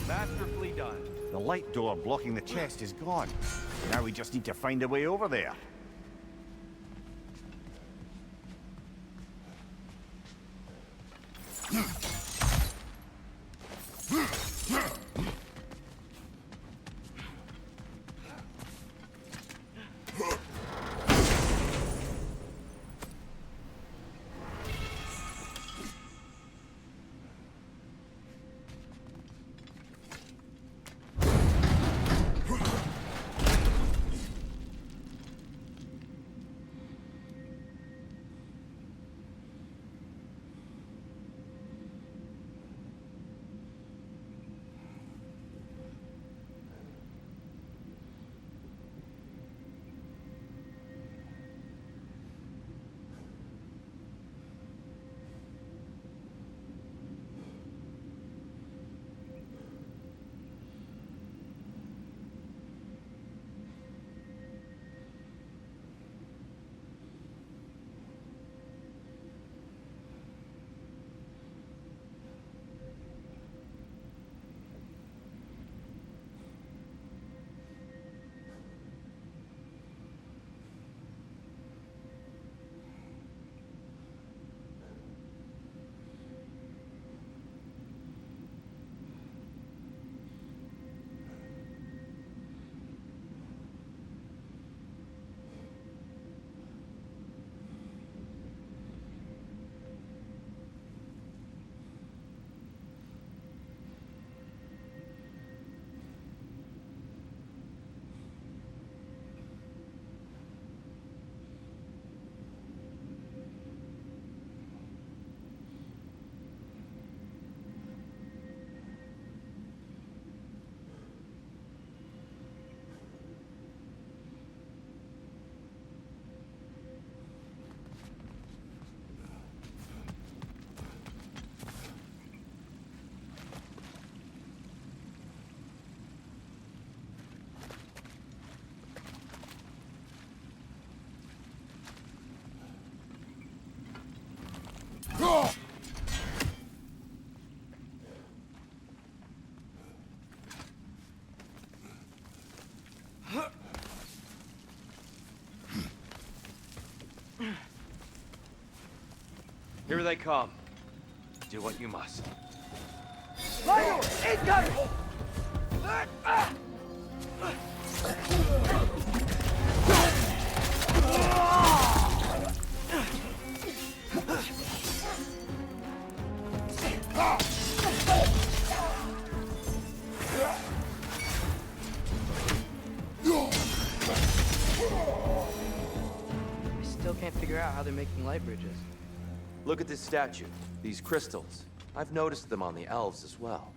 Masterfully done. The light door blocking the chest is gone. Now we just need to find a way over there. Here they come. Do what you must. Lionel! Incoming! I still can't figure out how they're making light bridges. Look at this statue. These crystals. I've noticed them on the elves as well.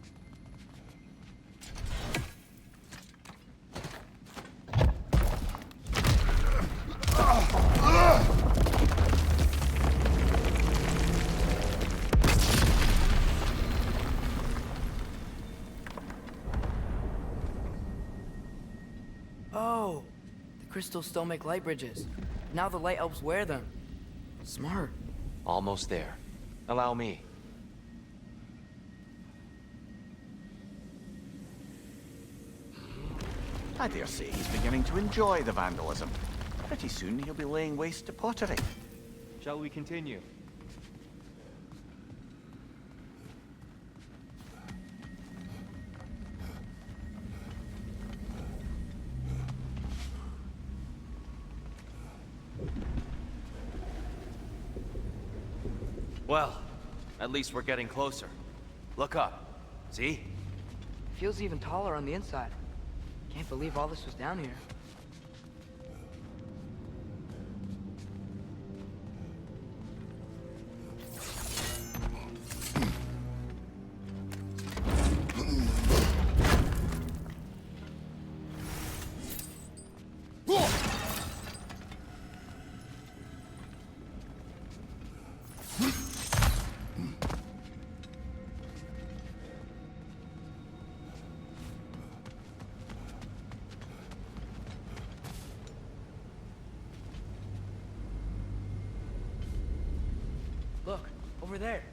Oh, the crystals still make light bridges. Now the light elves wear them. Smart. Almost there. Allow me. I dare say he's beginning to enjoy the vandalism. Pretty soon he'll be laying waste to pottery. Shall we continue? Well, at least we're getting closer. Look up. See? Feels even taller on the inside. Can't believe all this was down here. Look, over there.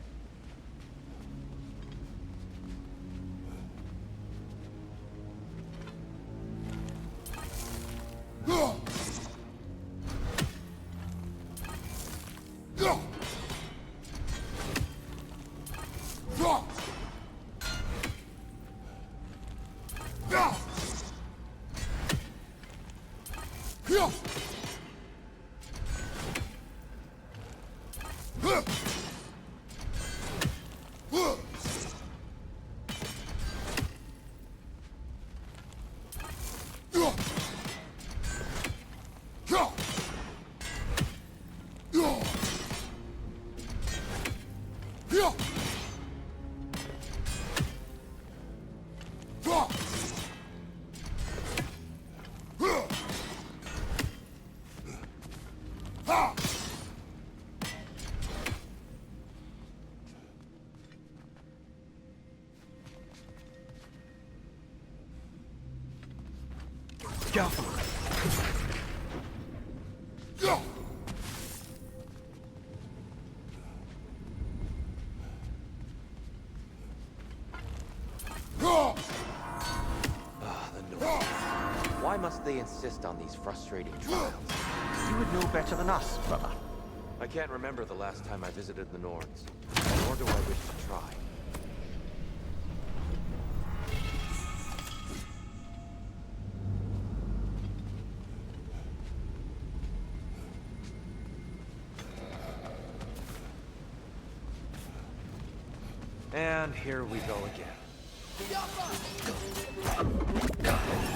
Go. The noise. Why must they insist on these frustrating trials? You would know better than us, brother. I can't remember the last time I visited the Norns, nor do I wish to try. And here we go again.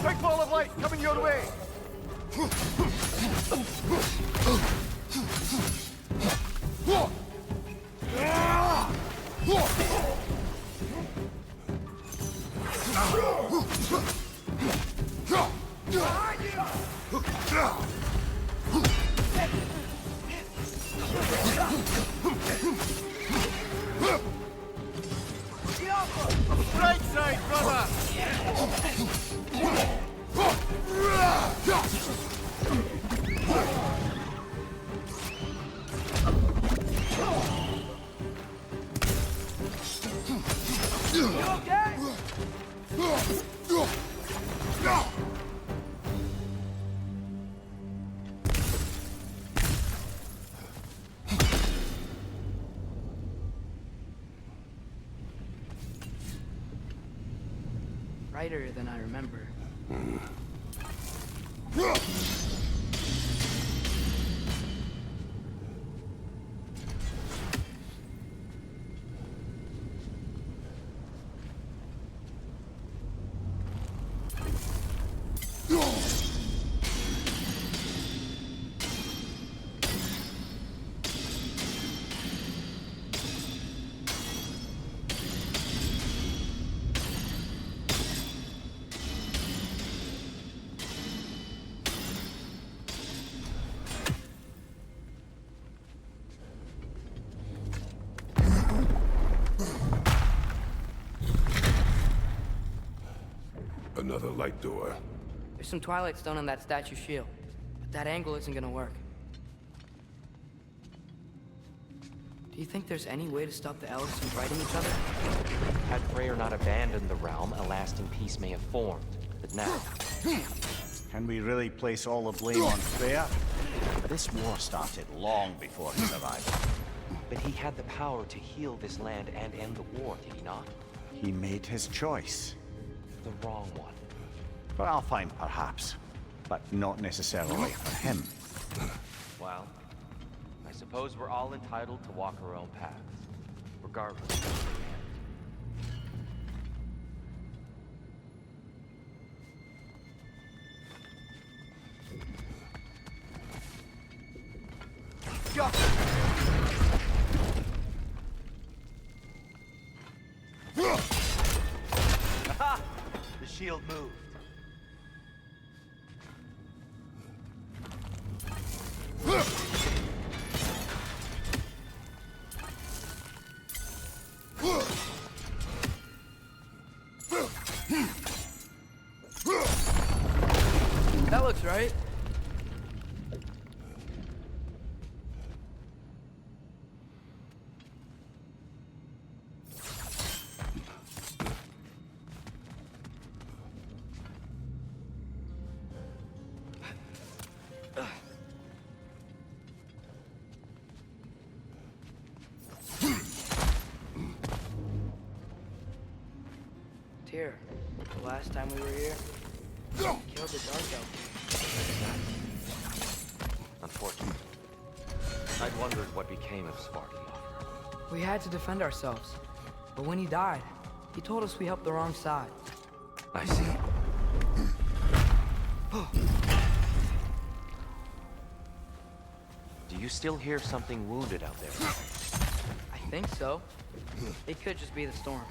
Big ball of light coming your way! Right side, brother! tighter than I remember. Another light door. There's some Twilight Stone on that statue shield, but that angle isn't gonna work. Do you think there's any way to stop the elves from fighting each other? Had Freyr not abandoned the realm, a lasting peace may have formed. But now, Can we really place all the blame on Freya? This war started long before his arrival. but he had the power to heal this land and end the war, did he not? He made his choice. The wrong one. For Alfheim, perhaps, but not necessarily for him. Well, I suppose we're all entitled to walk our own paths, regardless of what we end. Aha! The shield moved. That looks right. Tyr, the last time we were here, killed the dark elf. Unfortunately. I'd wondered what became of Sparky. We had to defend ourselves, but when he died, he told us we helped the wrong side. I see. Do you still hear something wounded out there? I think so. It could just be the storm.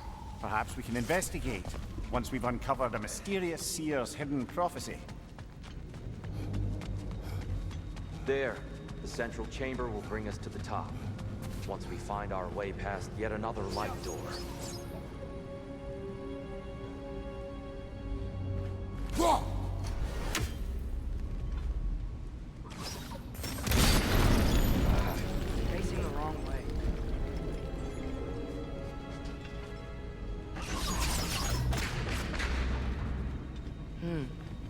Perhaps we can investigate, once we've uncovered a mysterious seer's hidden prophecy. There. The central chamber will bring us to the top. Once we find our way past yet another light door. Facing the wrong way.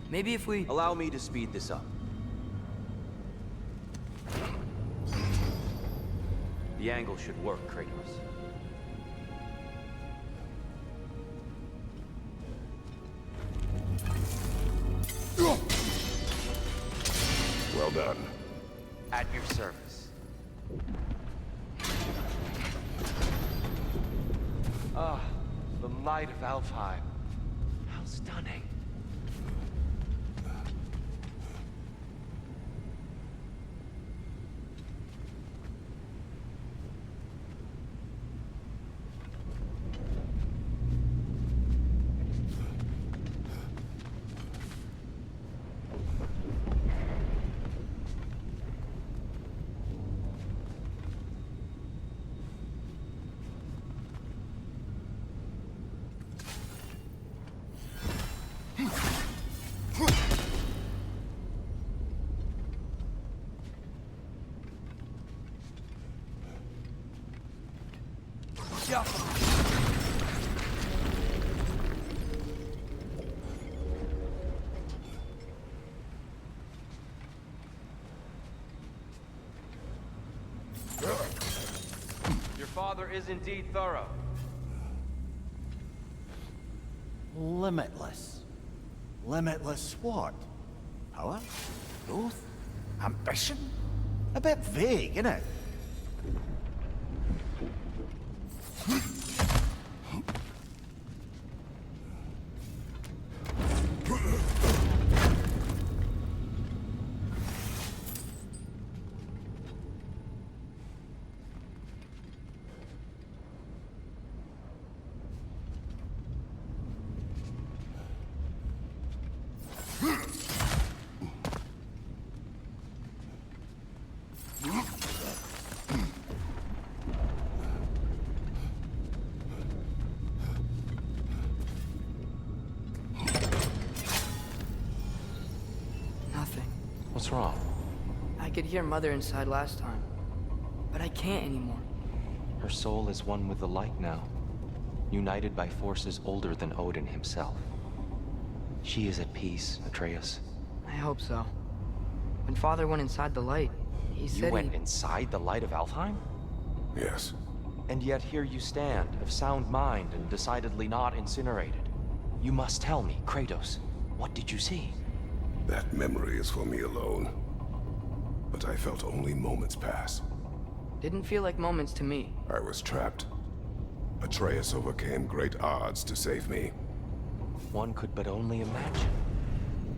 Maybe if we... Allow me to speed this up. The angle should work, Kratos. Well done. At your service. Ah, the light of Alfheim. How stunning. Your father is indeed thorough. Limitless. Limitless what? Power? Growth? Ambition? A bit vague, innit? What's wrong? I could hear Mother inside last time, but I can't anymore. Her soul is one with the light now, united by forces older than Odin himself. She is at peace, Atreus. I hope so. When Father went inside the light, he said You went inside the light of Alfheim? Yes. And yet here you stand, of sound mind and decidedly not incinerated. You must tell me, Kratos, what did you see? That memory is for me alone. But I felt only moments pass. Didn't feel like moments to me. I was trapped. Atreus overcame great odds to save me. One could but only imagine.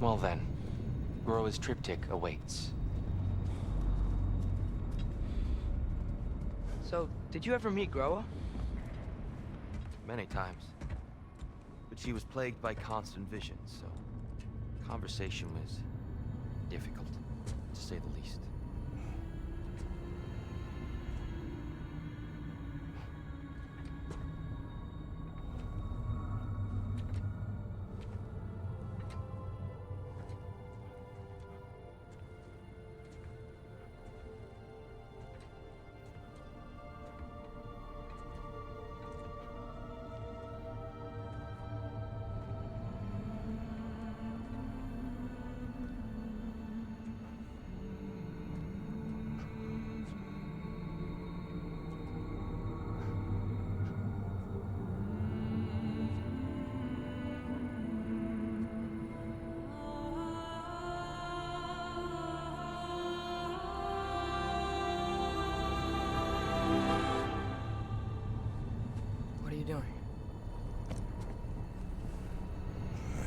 Well then, Groa's triptych awaits. So, did you ever meet Groa? Many times. But she was plagued by constant visions, so conversation was difficult, to say the least. What are you doing? I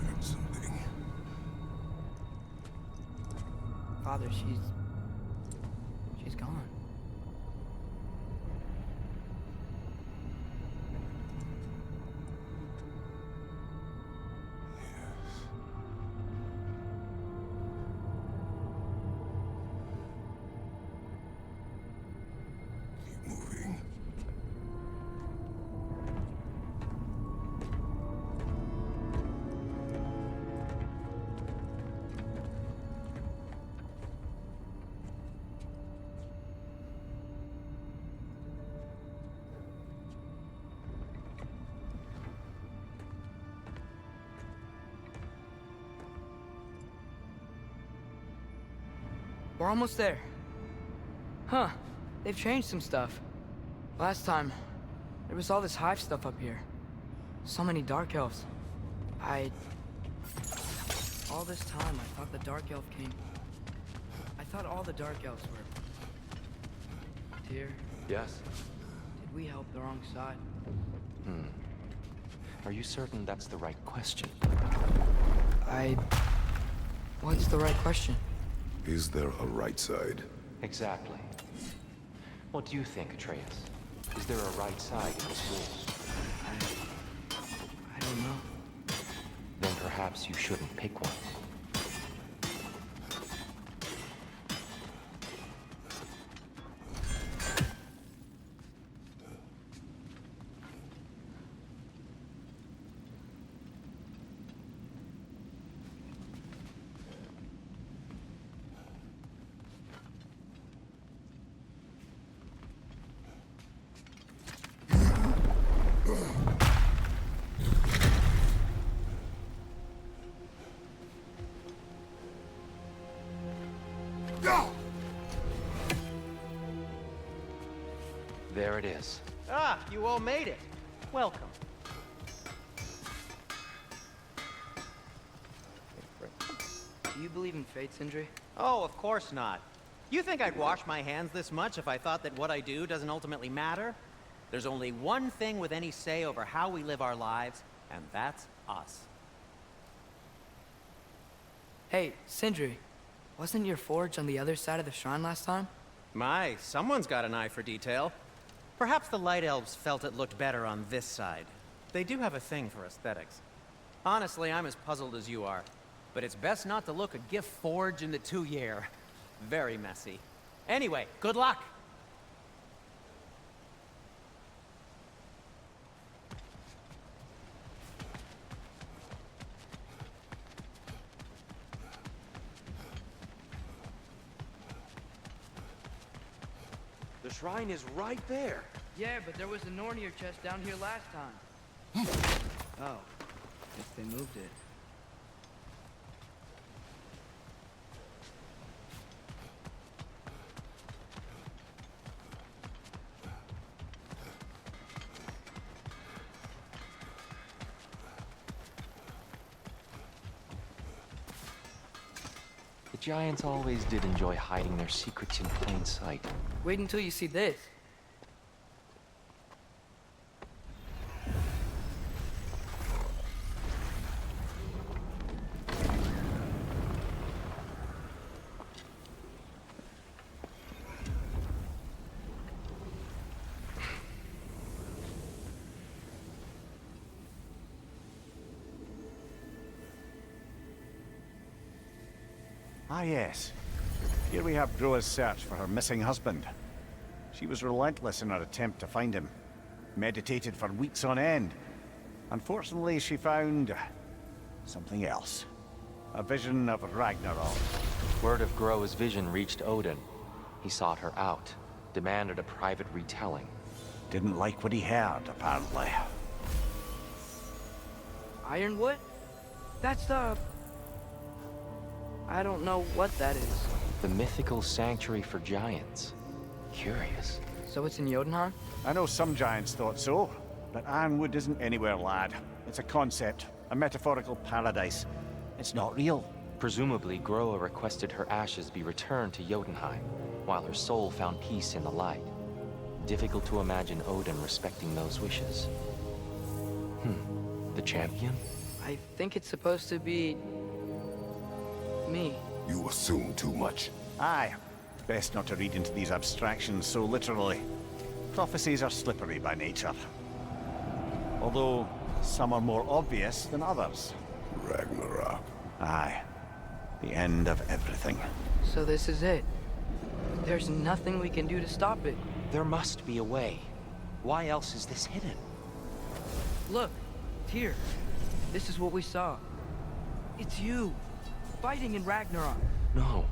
heard something. Father, she's gone. Keep moving. We're almost there. Huh. They've changed some stuff. Last time, there was all this hive stuff up here. So many dark elves. All this time, I thought the dark elf king... I thought all the dark elves were... Tyr, Yes? did we help the wrong side? Are you certain that's the right question? What's the right question? Is there a right side? Exactly. What do you think, Atreus? Is there a right side in this war? I don't know. Then perhaps you shouldn't pick one. There it is. Ah, you all made it. Welcome. you believe in fate, Sindri? Oh, of course not. You think I'd wash my hands this much if I thought that what I do doesn't ultimately matter? There's only one thing with any say over how we live our lives, and that's us. Hey, Sindri, wasn't your forge on the other side of the shrine last time? My, someone's got an eye for detail. Perhaps the Light Elves felt it looked better on this side. They do have a thing for aesthetics. Honestly, I'm as puzzled as you are. But it's best not to look a gift forge in the 2 year. Very messy. Anyway, good luck! The shrine is right there. Yeah, but there was a Nornir chest down here last time. Oh, guess they moved it. The giants always did enjoy hiding their secrets in plain sight. Wait until you see this. Ah, yes. Here we have Groa's search for her missing husband. She was relentless in her attempt to find him. Meditated for weeks on end. Unfortunately, she found something else. A vision of Ragnarok. Word of Groa's vision reached Odin. He sought her out, demanded a private retelling. Didn't like what he heard, apparently. Ironwood? That's the... I don't know what that is. The mythical sanctuary for giants. Curious. So it's in Jotunheim? I know some giants thought so, but Ironwood isn't anywhere, lad. It's a concept, a metaphorical paradise. It's not real. Presumably, Groa requested her ashes be returned to Jotunheim, while her soul found peace in the light. Difficult to imagine Odin respecting those wishes. The champion? I think it's supposed to be... me. You assume too much. Aye. Best not to read into these abstractions so literally. Prophecies are slippery by nature. Although, some are more obvious than others. Ragnarok. Aye. The end of everything. So this is it. There's nothing we can do to stop it. There must be a way. Why else is this hidden? Look, here. This is what we saw. It's you, fighting in Ragnarok. No.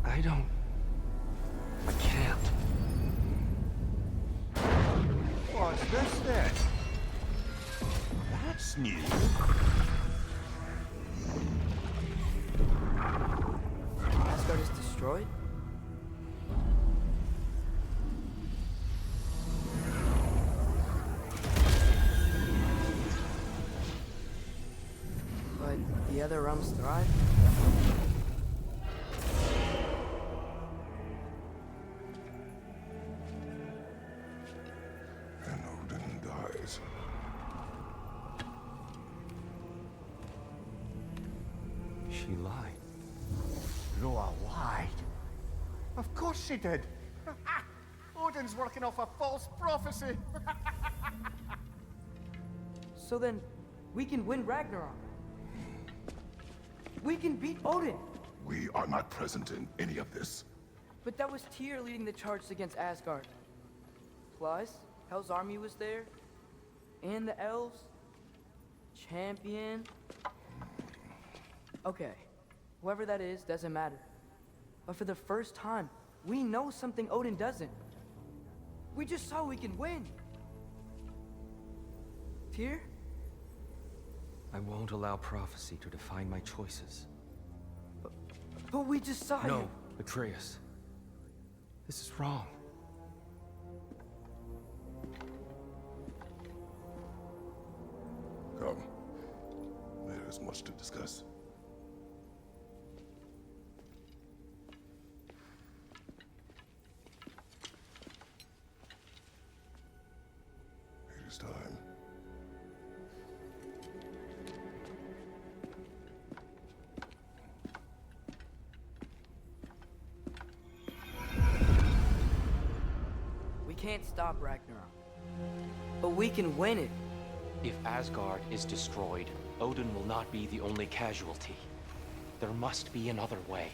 I don't... I can't. What's this then? That's new. Asgard is destroyed? But the other realms thrive? And Odin dies. She lied. Groa lied. Of course she did. Odin's working off a false prophecy. So then, we can win Ragnarok. We can beat Odin. We are not present in any of this. But that was Tyr leading the charge against Asgard. Plus, Hell's army was there. And the elves. Champion. Okay, whoever that is doesn't matter. But for the first time, we know something Odin doesn't. We just saw we can win. Tyr? I won't allow prophecy to define my choices. But we just saw No, you. Atreus. This is wrong. Come. There is much to discuss. can't stop Ragnarok. But we can win it. If Asgard is destroyed, Odin will not be the only casualty. There must be another way.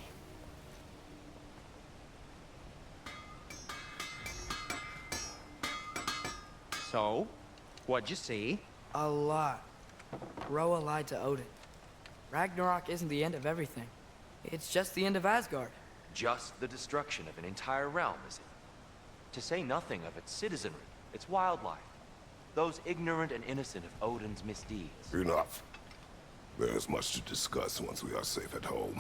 So, what'd you see? A lot. Roa lied to Odin. Ragnarok isn't the end of everything. It's just the end of Asgard. Just the destruction of an entire realm, is it? To say nothing of its citizenry, its wildlife, those ignorant and innocent of Odin's misdeeds. Enough. There's much to discuss once we are safe at home.